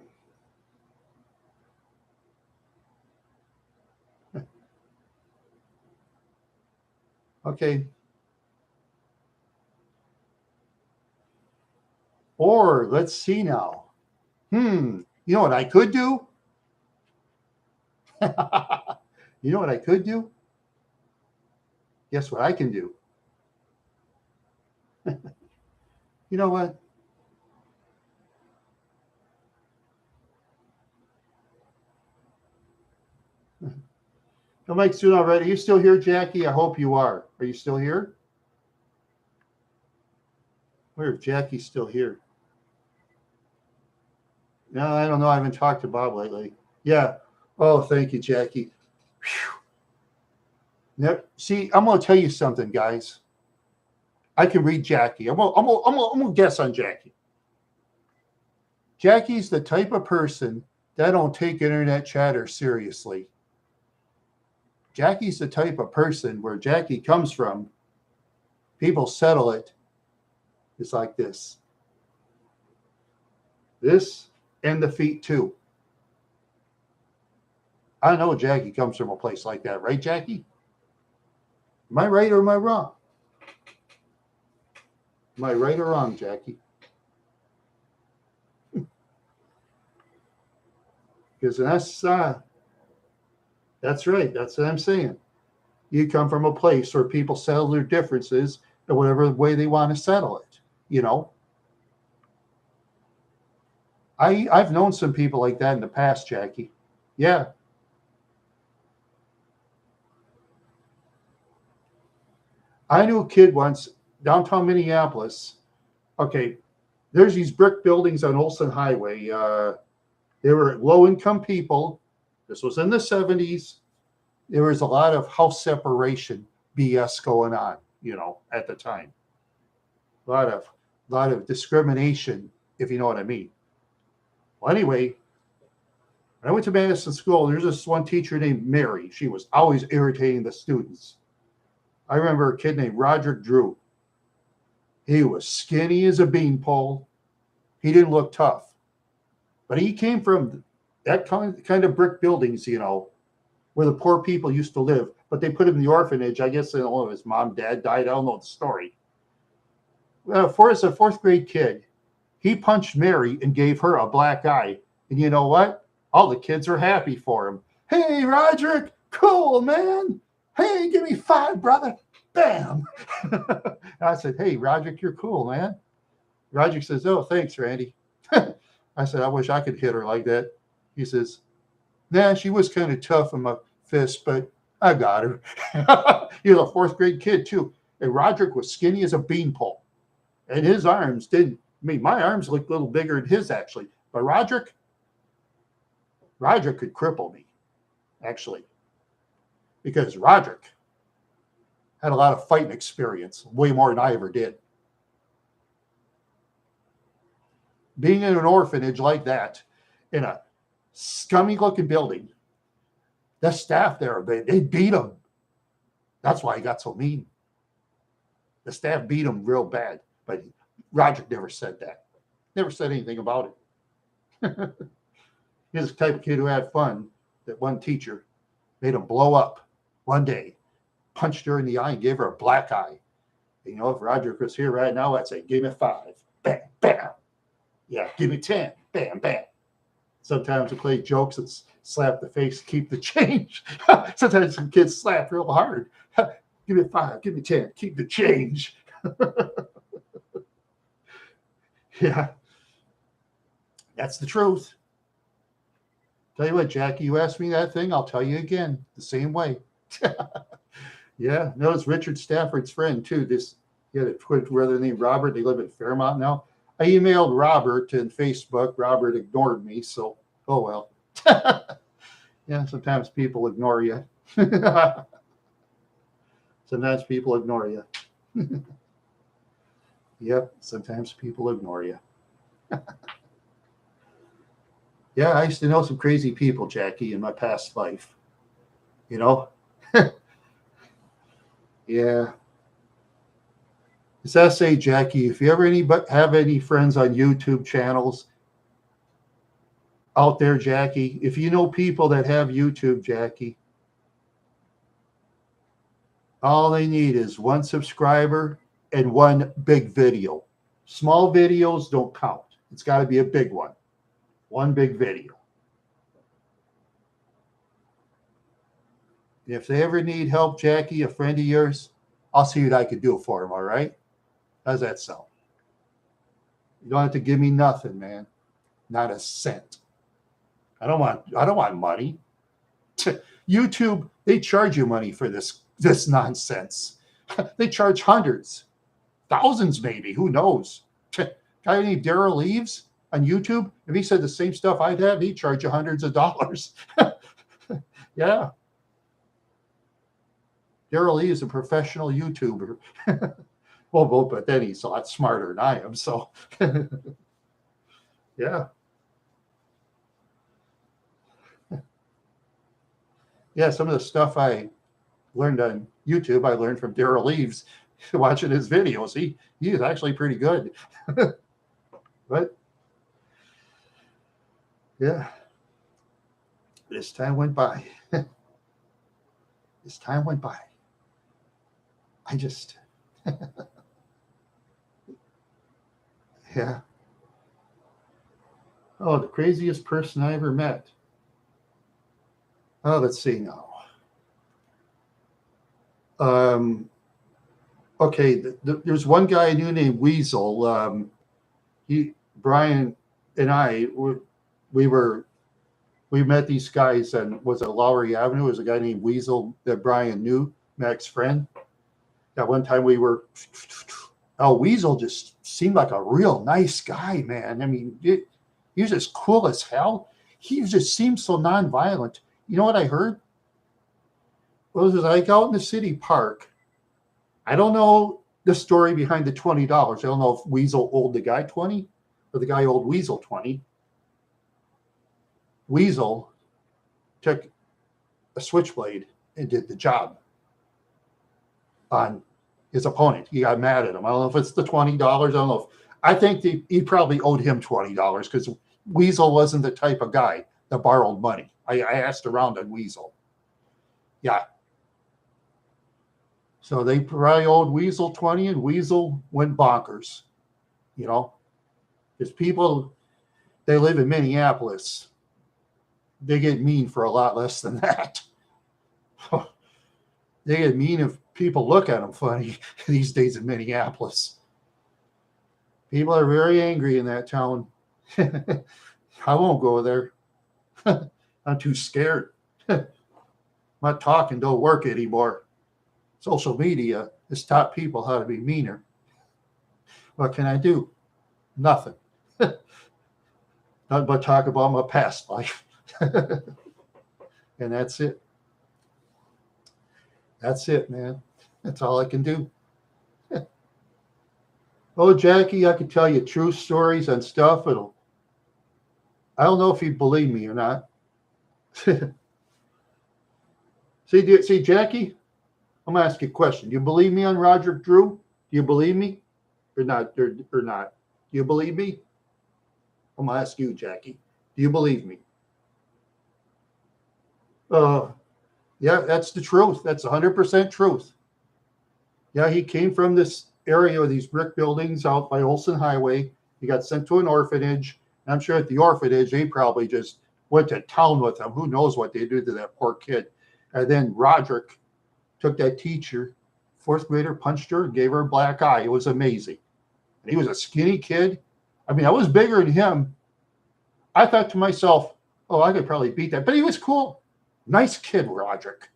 Okay. Or let's see now. You know what I could do? You know what I could do? Guess what I can do? You know what? The mic's doing all right. Are you still here, Jackie? I hope you are. Are you still here? Where if Jackie's still here? No, I don't know. I haven't talked to Bob lately. Yeah. Oh, thank you, Jackie. Now, see, I'm going to tell you something, guys. I can read Jackie. I'm gonna guess on Jackie. Jackie's the type of person that don't take internet chatter seriously. Jackie's the type of person where Jackie comes from, people settle it. It's like this. This and the feet too. I know Jackie comes from a place like that, right, Jackie? Am I right or am I wrong? Am I right or wrong, Jackie? Because that's right. That's what I'm saying. You come from a place where people settle their differences in whatever way they want to settle it. You know, I've known some people like that in the past, Jackie. Yeah. I knew a kid once downtown Minneapolis. Okay, there's these brick buildings on Olson Highway. They were low income people. This was in the 70s. There was a lot of house separation BS going on, at the time. A lot of discrimination, if you know what I mean. Well, anyway, when I went to Madison School, there's this one teacher named Mary. She was always irritating the students. I remember a kid named Roderick Drew. He was skinny as a beanpole. He didn't look tough. But he came from that kind of brick buildings, where the poor people used to live. But they put him in the orphanage. I guess his mom, dad died. I don't know the story. As a fourth grade kid, he punched Mary and gave her a black eye. And you know what? All the kids are happy for him. Hey, Roderick, cool, man. Hey, give me 5, brother. Bam. I said, hey, Roderick, you're cool, man. Roderick says, oh, thanks, Randy. I said, I wish I could hit her like that. He says, nah, she was kind of tough in my fist, but I got her. He was a fourth grade kid, too. And Roderick was skinny as a beanpole. And his arms didn't, my arms looked a little bigger than his, actually. But Roderick could cripple me, actually. Because Roderick had a lot of fighting experience, way more than I ever did. Being in an orphanage like that, in a scummy looking building, the staff there, they beat him. That's why he got so mean. The staff beat him real bad, but Roderick never said that. Never said anything about it. He's the type of kid who had fun. That one teacher made him blow up one day, punched her in the eye and gave her a black eye. And, if Roderick was here right now, I'd say, give me 5. Bam, bam. Yeah, give me 10. Bam, bam. Sometimes we play jokes and slap the face, keep the change. Sometimes some kids slap real hard. Give me 5, give me 10, keep the change. Yeah, that's the truth. Tell you what, Jackie, you asked me that thing, I'll tell you again, the same way. Yeah, no, it's Richard Stafford's friend, too. He had a twin brother named Robert. They live in Fairmont now. I emailed Robert in Facebook. Robert ignored me, so, oh well. Yeah, sometimes people ignore you. Sometimes people ignore you. Yep, sometimes people ignore you. Yeah, I used to know some crazy people, Jackie, in my past life. Yeah. This essay, Jackie, if you ever have any friends on YouTube channels out there, Jackie, if you know people that have YouTube, Jackie, all they need is one subscriber and one big video. Small videos don't count. It's got to be a big one. One big video. If they ever need help, Jackie, a friend of yours, I'll see what I can do for them, all right? How's that sound? You don't have to give me nothing, man. Not a cent. I don't want money. YouTube, they charge you money for this nonsense. They charge hundreds, thousands maybe, who knows? Guy named Daryl Eves on YouTube, if he said the same stuff I'd have, he'd charge you hundreds of dollars. Yeah. Daryl Eves is a professional YouTuber. Well, but then he's a lot smarter than I am, so yeah. Yeah, some of the stuff I learned on YouTube, I learned from Daryl Eves watching his videos. He is actually pretty good. But yeah, this time went by. This time went by. I just, yeah. Oh, the craziest person I ever met. Oh, let's see now. Okay, there's one guy I knew named Weasel. Brian and I, we met these guys and was at Lowry Avenue. There was a guy named Weasel that Brian knew, Mac's friend. That one time Weasel just seemed like a real nice guy, man. I mean, he was just cool as hell. He just seemed so nonviolent. You know what I heard? Well, it was like out in the city park. I don't know the story behind the $20. I don't know if Weasel owed the guy 20 or the guy owed Weasel 20. Weasel took a switchblade and did the job on his opponent. He got mad at him. I don't know if it's the $20. I don't know. I think he probably owed him $20 because Weasel wasn't the type of guy that borrowed money. I asked around on Weasel. Yeah. So they probably owed Weasel 20 and Weasel went bonkers. You know, because people, they live in Minneapolis. They get mean for a lot less than that. They get mean if people look at them funny these days in Minneapolis. People are very angry in that town. I won't go there. I'm too scared. My talking don't work anymore. Social media has taught people how to be meaner. What can I do? Nothing. Nothing but talk about my past life. And that's it. That's it, man. That's all I can do. Oh, Jackie, I could tell you true stories and stuff. I don't know if you believe me or not. See, Jackie, I'm gonna ask you a question. Do you believe me on Roderick Drew? Do you believe me or not? Or not? Do you believe me? I'm gonna ask you, Jackie. Do you believe me? Yeah, that's the truth. That's 100% truth. Yeah, he came from this area with these brick buildings out by Olson Highway. He got sent to an orphanage. I'm sure at the orphanage, they probably just went to town with him. Who knows what they did to that poor kid. And then Roderick took that teacher, fourth grader, punched her and gave her a black eye. It was amazing. And he was a skinny kid. I mean, I was bigger than him. I thought to myself, oh, I could probably beat that. But he was cool. Nice kid, Roderick.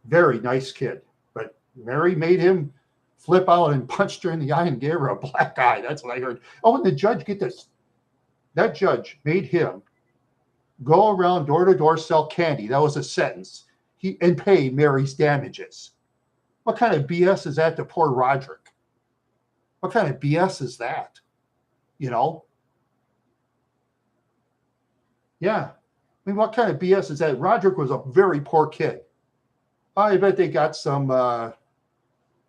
Very nice kid. But Mary made him flip out and punched her in the eye and gave her a black eye. That's what I heard. Oh, and the judge, get this. That judge made him go around door to door, sell candy. That was a sentence. And pay Mary's damages. What kind of BS is that to poor Roderick? What kind of BS is that? You know? Yeah. I mean, what kind of BS is that? Roderick was a very poor kid. I bet they got some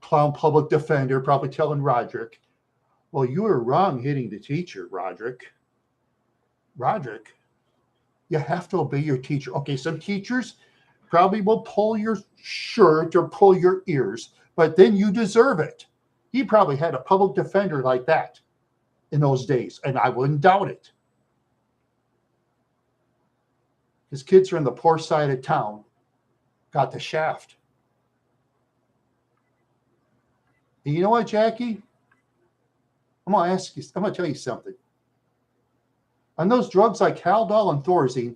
clown public defender probably telling Roderick, well, you were wrong hitting the teacher, Roderick. Roderick, you have to obey your teacher. Okay, some teachers probably will pull your shirt or pull your ears, but then you deserve it. He probably had a public defender like that in those days, and I wouldn't doubt it. His kids are in the poor side of town, got the shaft. And you know what, Jackie? I'm going to tell you something. On those drugs like Haldol and Thorazine,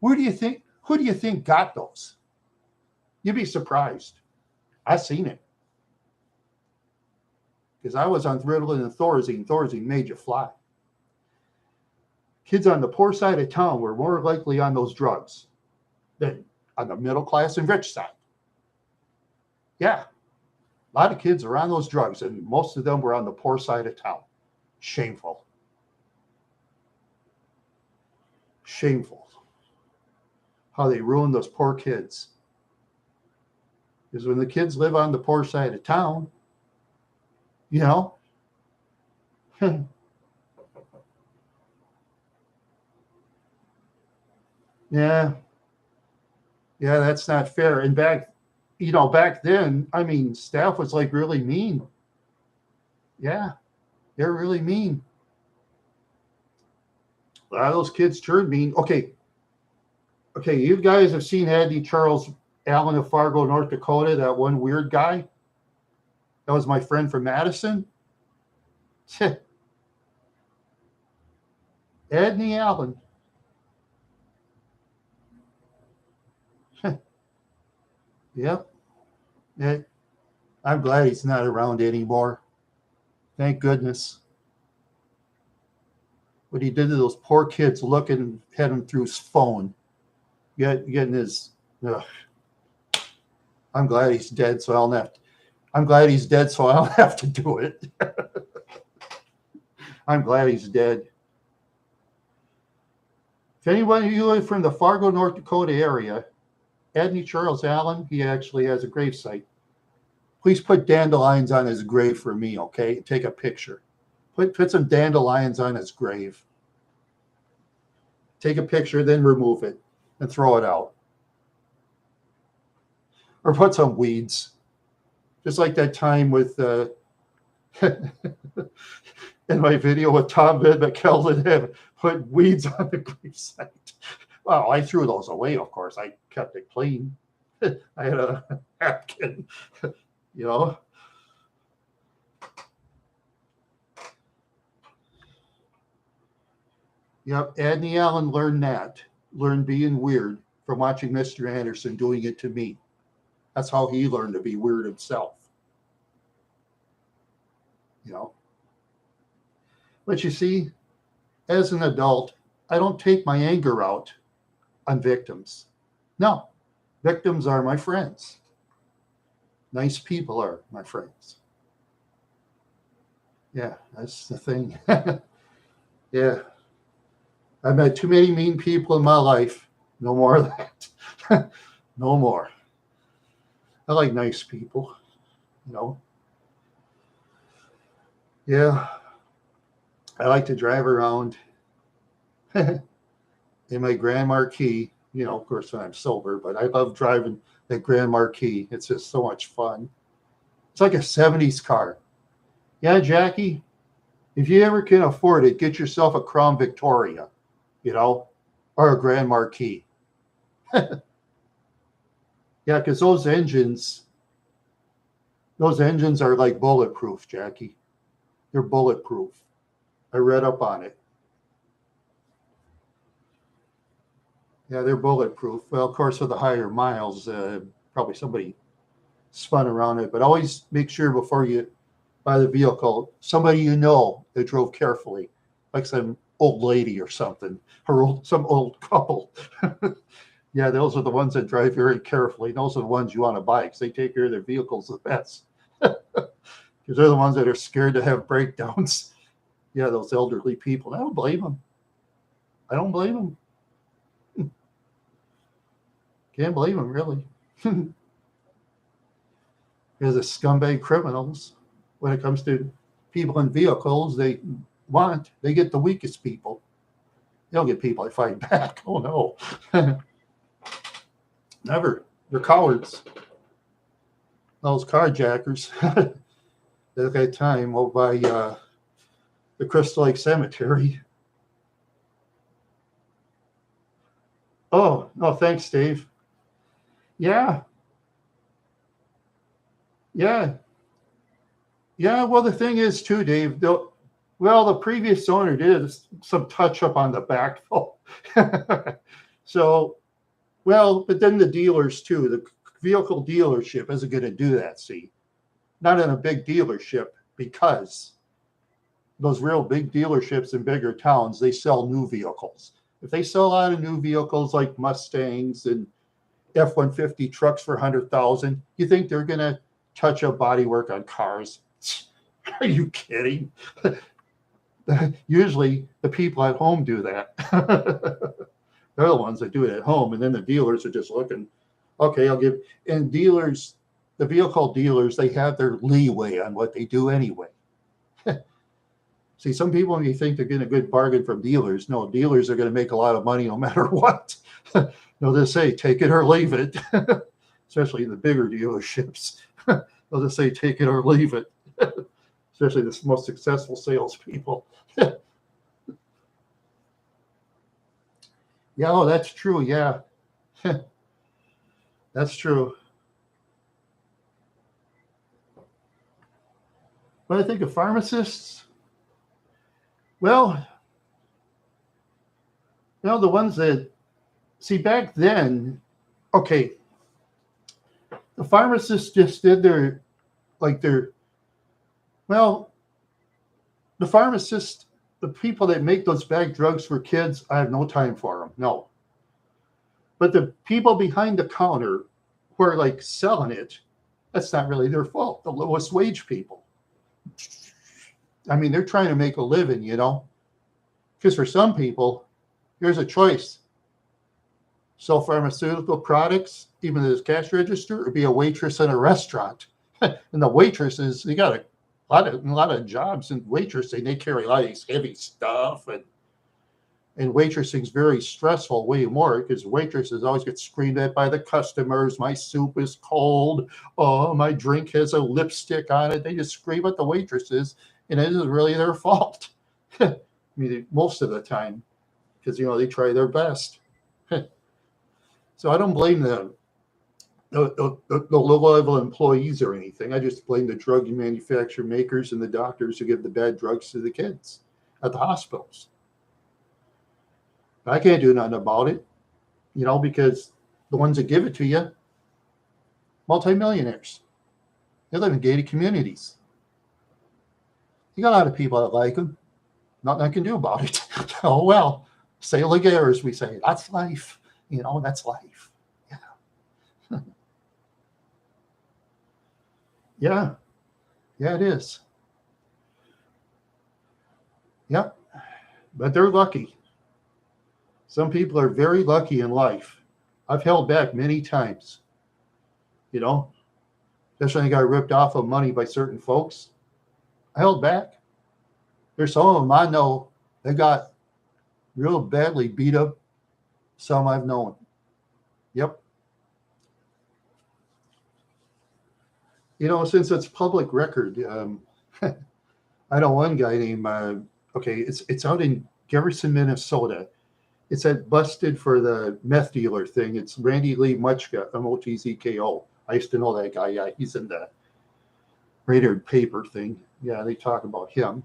who do you think got those? You'd be surprised. I've seen it. Because I was on Ritalin and Thorazine. Thorazine made you fly. Kids on the poor side of town were more likely on those drugs than on the middle class and rich side. Yeah. A lot of kids are on those drugs, and most of them were on the poor side of town. Shameful. Shameful. How they ruined those poor kids. Because when the kids live on the poor side of town, you know, yeah, that's not fair. And back then, I mean, staff was like really mean. Yeah, they're really mean. A lot of those kids turned mean. Okay, you guys have seen Andy Charles Allen of Fargo, North Dakota, that one weird guy? That was my friend from Madison. Edney Allen. Yep. I'm glad he's not around anymore. Thank goodness. What he did to those poor kids, looking at him through his phone, getting his. Ugh. I'm glad he's dead, so I don't have to do it. I'm glad he's dead. If anyone of you live from the Fargo, North Dakota area, Edney Charles Allen, he actually has a gravesite. Please put dandelions on his grave for me, okay? Take a picture. Put some dandelions on his grave. Take a picture, then remove it and throw it out. Or put some weeds. Just like that time with in my video with Tom Van McKeldin, have put weeds on the gravesite. Well, I threw those away, of course. I kept it clean. I had a napkin, you know. Yep, Edney Allen learned being weird from watching Mr. Anderson doing it to me. That's how he learned to be weird himself. You know. But you see, as an adult, I don't take my anger out on victims. No, victims are my friends. Nice people are my friends. Yeah, that's the thing. Yeah. I've met too many mean people in my life. No more of that. No more. I like nice people, you know. Yeah. I like to drive around in my Grand Marquis, you know, of course, when I'm sober, but I love driving the Grand Marquis. It's just so much fun. It's like a 70s car. Yeah, Jackie, if you ever can afford it, get yourself a Crown Victoria, you know, or a Grand Marquis. Yeah, because those engines are like bulletproof, Jackie. They're bulletproof. I read up on it. Yeah, they're bulletproof. Well, of course, with the higher miles, probably somebody spun around it. But always make sure before you buy the vehicle, somebody you know that drove carefully, like some old lady or something, or some old couple. Yeah, those are the ones that drive very carefully. Those are the ones you want to buy because they take care of their vehicles the best. Because they're the ones that are scared to have breakdowns. Yeah, those elderly people. I don't blame them. I don't blame them. Can't blame them, really. Because the scumbag criminals, when it comes to people in vehicles, they get the weakest people. They don't get people that fight back. Oh no. Never. They're cowards. Those carjackers. At that time over by the Crystal Lake Cemetery. Oh, no, thanks, Dave. Yeah. Yeah. Yeah. Well, the thing is, too, Dave, the previous owner did some touch up on the back, though. So, well, but then the dealers, too, the vehicle dealership isn't going to do that, see? Not in a big dealership, because those real big dealerships in bigger towns, they sell new vehicles. If they sell a lot of new vehicles like Mustangs and F-150 trucks for 100,000, you think they're going to touch up bodywork on cars? Are you kidding? Usually the people at home do that. They're the ones that do it at home, and then the dealers are just looking, okay, I'll give. And dealers, the vehicle dealers, they have their leeway on what they do anyway. See, some people, when you think they're getting a good bargain from dealers, no, dealers are going to make a lot of money no matter what. They'll just say, take it or leave it, especially the bigger dealerships. They'll just say, take it or leave it, especially the most successful salespeople. Yeah, oh, that's true. Yeah, that's true. But I think of pharmacists, well, the ones that, see, back then, okay, the pharmacists just did well, the pharmacists, the people that make those bag drugs for kids, I have no time for them. No. But the people behind the counter who are like selling it, that's not really their fault. The lowest wage people. I mean, they're trying to make a living, because for some people, here's a choice. Sell pharmaceutical products, even at the cash register, or be a waitress in a restaurant. And the waitresses, they got a lot of jobs in waitressing. They carry a lot of these heavy stuff, and waitressing is very stressful, way more, because waitresses always get screamed at by the customers. My soup is cold. Oh, my drink has a lipstick on it. They just scream at the waitresses, and it isn't really their fault. I mean, most of the time, because they try their best. So I don't blame them. The low-level employees or anything. I just blame the drug manufacturer makers and the doctors who give the bad drugs to the kids at the hospitals. I can't do nothing about it, because the ones that give it to you, multimillionaires. They live in gated communities. You got a lot of people that like them. Nothing I can do about it. Oh, well, say la guerre, as we say. That's life. That's life. Yeah. Yeah. Yeah, it is. Yep. But they're lucky. Some people are very lucky in life. I've held back many times, especially when I got ripped off of money by certain folks. I held back. There's some of them I know they got real badly beat up. Some I've known. Yep. Since it's public record, I know one guy named, it's out in Garrison, Minnesota. It's at busted for the meth dealer thing. It's Randy Lee Mutzka, Motzko. I used to know that guy. Yeah, he's in the Radar paper thing. Yeah, they talk about him.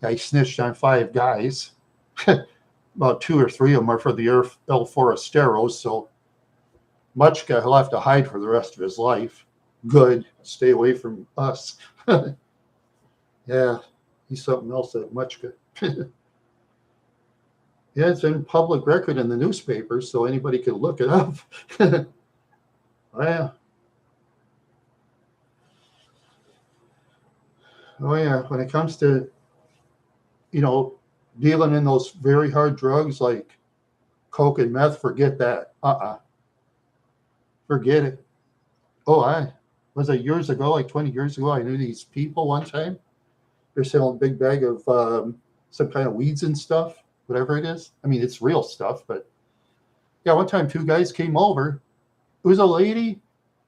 Yeah, he snitched on 5 guys. About 2 or 3 of them are for the El Forasteros. So Mutzka, he'll have to hide for the rest of his life. Good. Stay away from us. Yeah, he's something else, that Mutzka. Yeah, it's in public record in the newspapers, so anybody can look it up. Oh, yeah. Oh, yeah. When it comes to, dealing in those very hard drugs like coke and meth, forget that. Forget it. Oh, was it years ago, like 20 years ago? I knew these people one time. They're selling a big bag of some kind of weeds and stuff, whatever it is. I mean, it's real stuff, but yeah, one time two guys came over. It was a lady,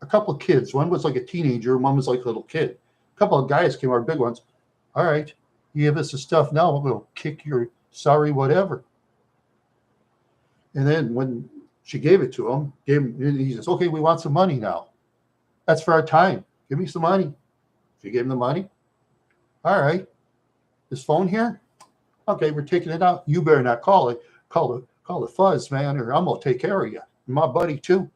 a couple of kids. One was like a teenager, one was like a little kid. A couple of guys came over, big ones. All right, you give us the stuff now, we'll kick your sorry whatever. And then when she gave it to him, he says, okay, we want some money now. That's for our time. Give me some money. She gave him the money. All right. This phone here? Okay, we're taking it out. You better not call it. Call the fuzz, man, or I'm gonna take care of you. My buddy too.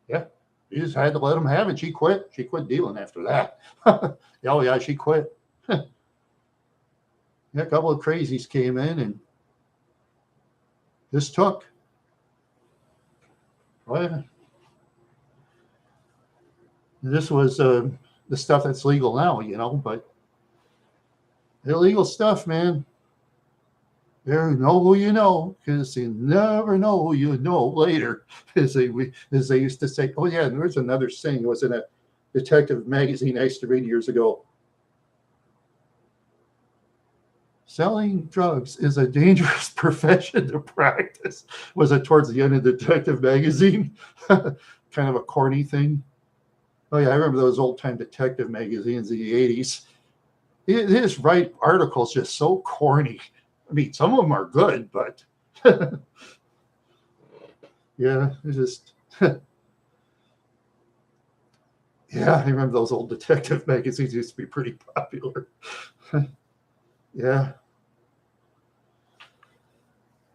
Yeah. You just had to let him have it. She quit. She quit dealing after that. Oh yeah, she quit. Yeah, a couple of crazies came in and this took. Well, this was the stuff that's legal now, you know, but illegal stuff, man. You know who you know, because you never know who you know later, as they used to say. Oh yeah, and there's another saying. It was in a detective magazine I used to read years ago. Selling drugs is a dangerous profession to practice. Was it towards the end of Detective Magazine? Kind of a corny thing. Oh yeah, I remember those old time detective magazines in the 80s. They just write articles just so corny. I mean, some of them are good, but yeah, it's just yeah, I remember those old detective magazines used to be pretty popular. Yeah.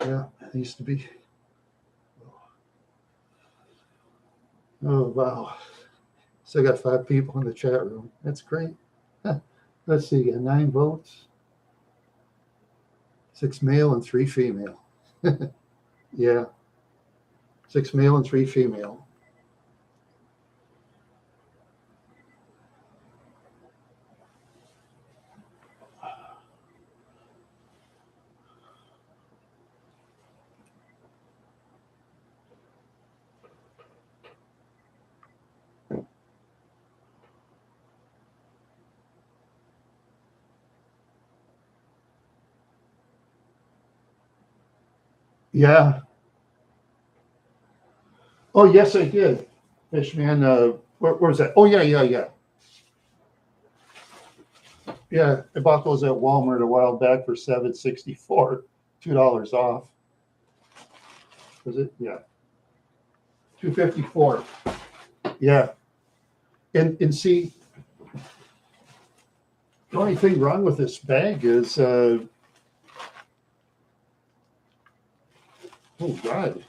Yeah, it used to be. Oh, wow. So I got 5 people in the chat room. That's great. Let's see, you got 9 votes. 6 male and 3 female. Yeah. 6 male and 3 female. Yeah. Oh, yes, I did. Fishman, where was that? Oh, yeah. Yeah, I bought those at Walmart a while back for $7.64, $2 off. Was it? Yeah. $2.54. Yeah. And see, the only thing wrong with this bag is oh God.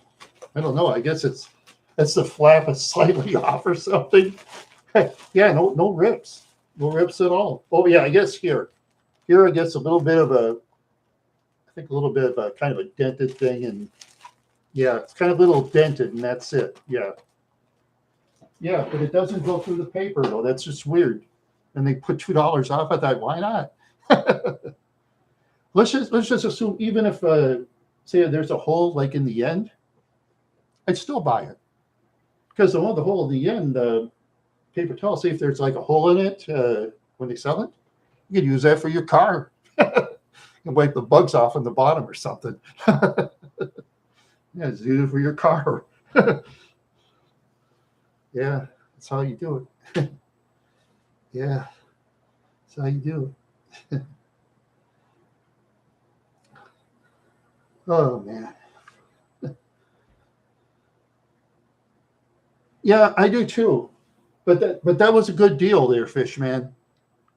I don't know. I guess that's the flap is slightly off or something. Yeah, no rips. No rips at all. Oh yeah, I guess here it gets a little bit of a kind of a dented thing, and yeah, it's kind of a little dented, and that's it. Yeah. Yeah, but it doesn't go through the paper though. That's just weird. And they put $2 off. I thought, why not? let's just assume even if say there's a hole like in the end, I'd still buy it. Because the hole in the end, paper towel, see if there's like a hole in it when they sell it, you could use that for your car. And wipe the bugs off on the bottom or something. Yeah, just use it for your car. Yeah, that's how you do it. Yeah, that's how you do it. Oh man. Yeah, I do too. But that was a good deal there, Fishman.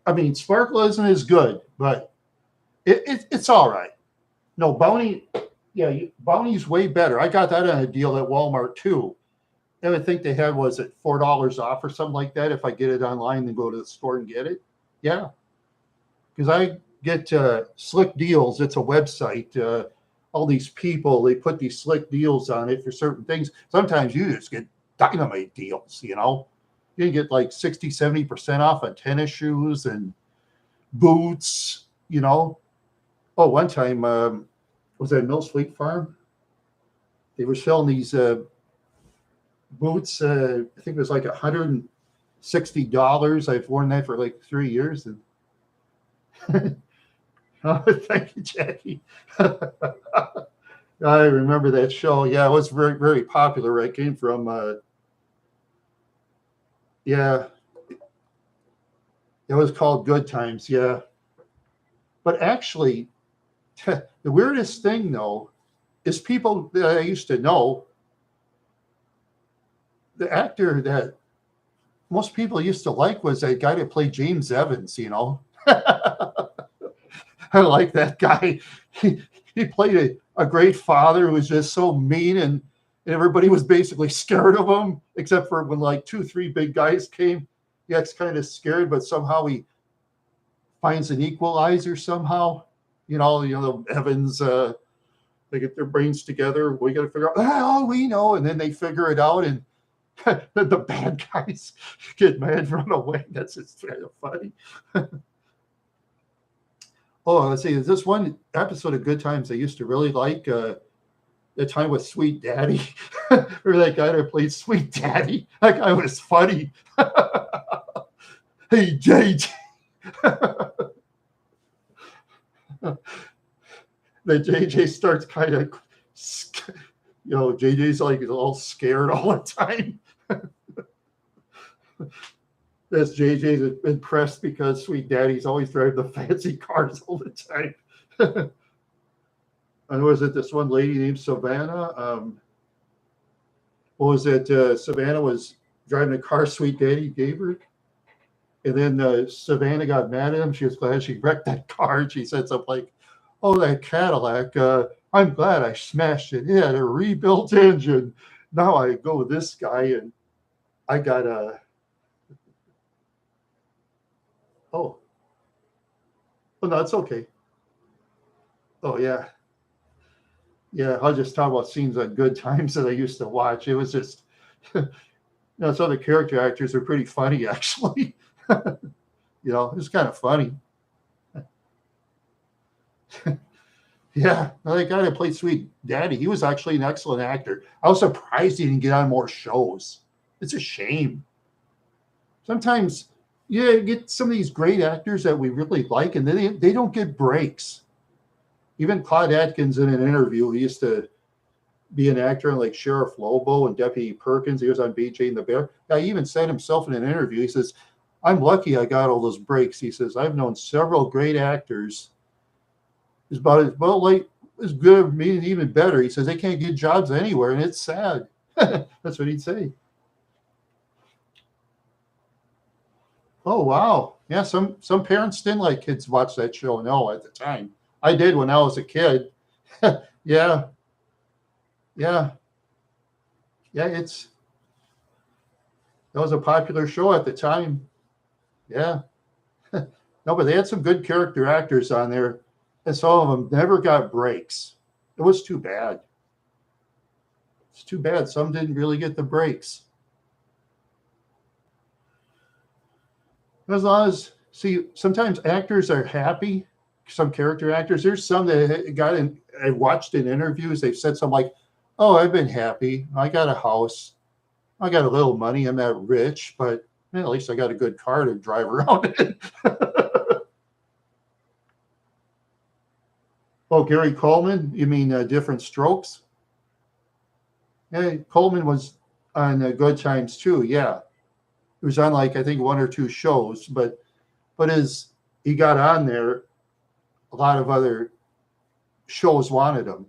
I mean, Sparkle isn't as good, but it's all right. No, Bounty, yeah, Bounty's way better. I got that on a deal at Walmart too. And I think they had, was it $4 off or something like that if I get it online and go to the store and get it? Yeah. Because I get Slick Deals. It's a website. All these people, they put these slick deals on it for certain things. Sometimes you just get dynamite deals, you know. You can get like 60, 70% off on tennis shoes and boots, you know. Oh, one time, was that Mills Fleet Farm? They were selling these boots. I think it was like $60. I've worn that for like 3 years. And oh, thank you, Jackie. I remember that show. Yeah, it was very, very popular where it came from. Yeah, it was called Good Times. Yeah. But actually, the weirdest thing, though, is people that I used to know, the actor that most people used to like was that guy that played James Evans, you know. I like that guy. He played a great father who was just so mean, and everybody was basically scared of him, except for when like 2, 3 big guys came. He gets kind of scared, but somehow he finds an equalizer somehow. The Evans, they get their brains together. We got to figure out, oh, we know. And then they figure it out, and the bad guys get mad and run away. That's just kind of funny. Oh, let's see. There's this one episode of Good Times I used to really like. The time with Sweet Daddy. Remember that guy that played Sweet Daddy? That guy was funny. Hey, JJ. The JJ starts kind of, JJ's like all scared all the time. That's JJ's impressed because Sweet Daddy's always driving the fancy cars all the time. And was it this one lady named Savannah? What was it? Savannah was driving a car Sweet Daddy gave her. And then Savannah got mad at him. She was glad she wrecked that car. And she said something like, oh, that Cadillac, I'm glad I smashed it. It had a rebuilt engine. Now I go with this guy, and I got a... Oh, no, it's okay. Oh, yeah. Yeah, I'll just talk about scenes on Good Times that I used to watch. It was just, some of the character actors are pretty funny, actually. It's kind of funny. Yeah, that guy that played Sweet Daddy, he was actually an excellent actor. I was surprised he didn't get on more shows. It's a shame. Sometimes, you get some of these great actors that we really like, and then they don't get breaks. Even Claude Atkins in an interview, he used to be an actor in like Sheriff Lobo and Deputy Perkins. He was on BJ and the Bear. He even said himself in an interview, he says, I'm lucky I got all those breaks. He says, I've known several great actors. It's about as good, maybe even better. He says they can't get jobs anywhere, and it's sad. That's what he'd say. Oh, wow. Yeah, some parents didn't like kids watch that show. No, at the time. I did when I was a kid. Yeah. Yeah. Yeah, that was a popular show at the time. Yeah. No, but they had some good character actors on there, and some of them never got breaks. It was too bad. It's too bad. Some didn't really get the breaks. As long as, see, sometimes actors are happy. Some character actors, there's some that I watched in interviews, they've said something like, oh, I've been happy. I got a house. I got a little money. I'm not rich, but at least I got a good car to drive around in. Oh, Gary Coleman? You mean Different Strokes? Yeah, Coleman was on Good Times too. Yeah, he was on like I think 1 or 2 shows, but he got on there, a lot of other shows wanted him,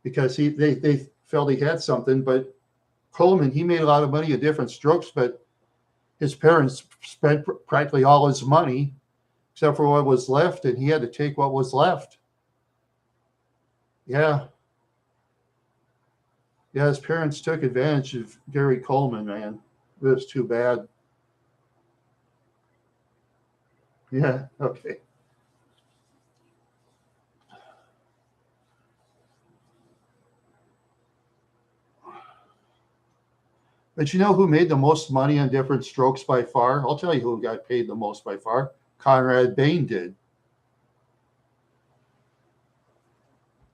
because they felt he had something. But Coleman, he made a lot of money at Different Strokes, but his parents spent practically all his money except for what was left, and he had to take what was left. Yeah. Yeah, his parents took advantage of Gary Coleman, man. It was too bad. Yeah, okay. But you know who made the most money on Different Strokes by far? I'll tell you who got paid the most by far. Conrad Bain did.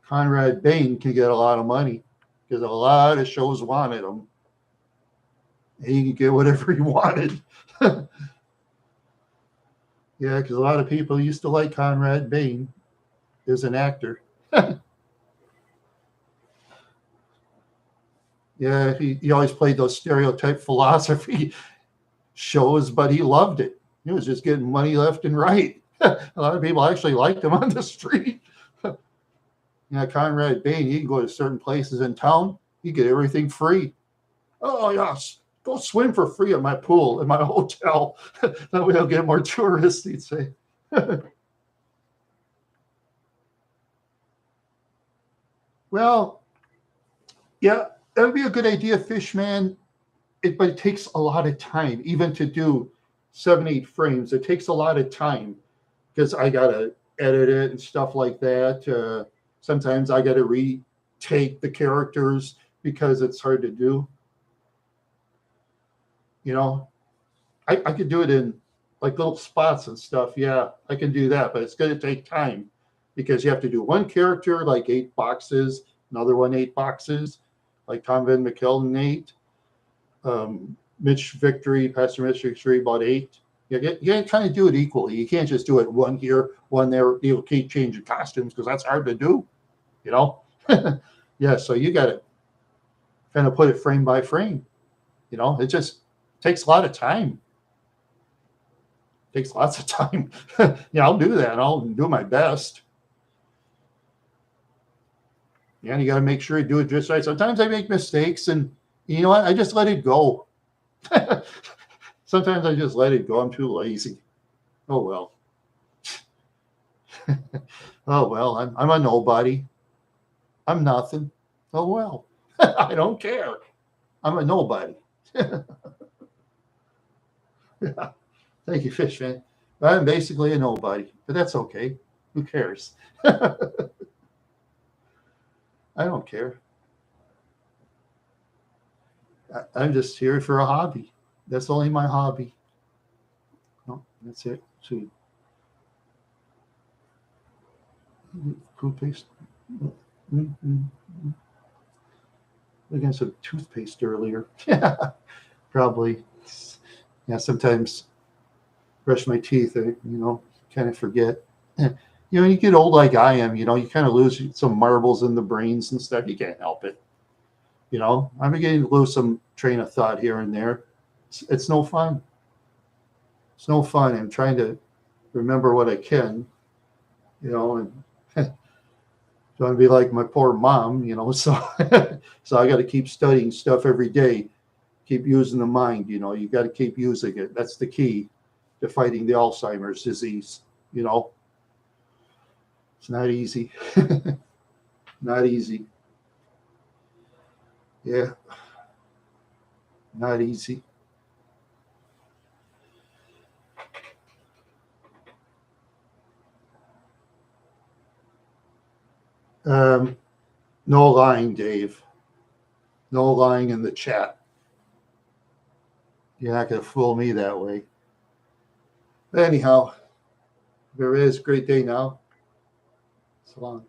Conrad Bain can get a lot of money because a lot of shows wanted him. and he could get whatever he wanted. Yeah, because a lot of people used to like Conrad Bain as an actor. Yeah, he always played those stereotype philosophy shows, but he loved it. He was just getting money left and right. A lot of people actually liked him on the street. Yeah, Conrad Bain, you can go to certain places in town, you get everything free. Oh, yes, go swim for free at my pool, in my hotel. That way I'll get more tourists, he'd say. Well, yeah, that would be a good idea, Fishman. But it takes a lot of time, even to do 7, 8 frames. It takes a lot of time because I gotta edit it and stuff like that. Sometimes I gotta retake the characters because it's hard to do. You know, I could do it in like little spots and stuff. Yeah, I can do that, but it's gonna take time because you have to do one character like 8 boxes, another one 8 boxes, like Tom Van McKellen 8. Mitch Victory, Pastor Mitch Victory, about 8. You got to kind of do it equally. You can't just do it one here, one there. You keep changing costumes because that's hard to do, you know? Yeah, so you got to kind of put it frame by frame. You know, it just takes a lot of time. It takes lots of time. Yeah, I'll do that. I'll do my best. Yeah, and you got to make sure you do it just right. Sometimes I make mistakes, and you know what? I just let it go. Sometimes I just let it go. I'm too lazy. Oh well. Oh well. I'm a nobody. I'm nothing. Oh well. I don't care. I'm a nobody. Yeah. Thank you, Fishman. I'm basically a nobody, but that's okay. Who cares? I don't care. I'm just here for a hobby. That's only my hobby. No, that's it. So, toothpaste. Mm-hmm. I got some toothpaste earlier. Yeah, probably. Yeah, sometimes brush my teeth. Kind of forget. When you get old like I am, you kind of lose some marbles in the brains and stuff. You can't help it. I'm beginning to lose some train of thought here and there. It's no fun. It's no fun. I'm trying to remember what I can, and trying to be like my poor mom, so so I got to keep studying stuff every day, keep using the mind, you got to keep using it. That's the key to fighting the Alzheimer's disease. It's not easy. Not easy. Yeah, not easy. Um, no lying, Dave. No lying in the chat. You're not going to fool me that way. But anyhow, there is a great day now. So long.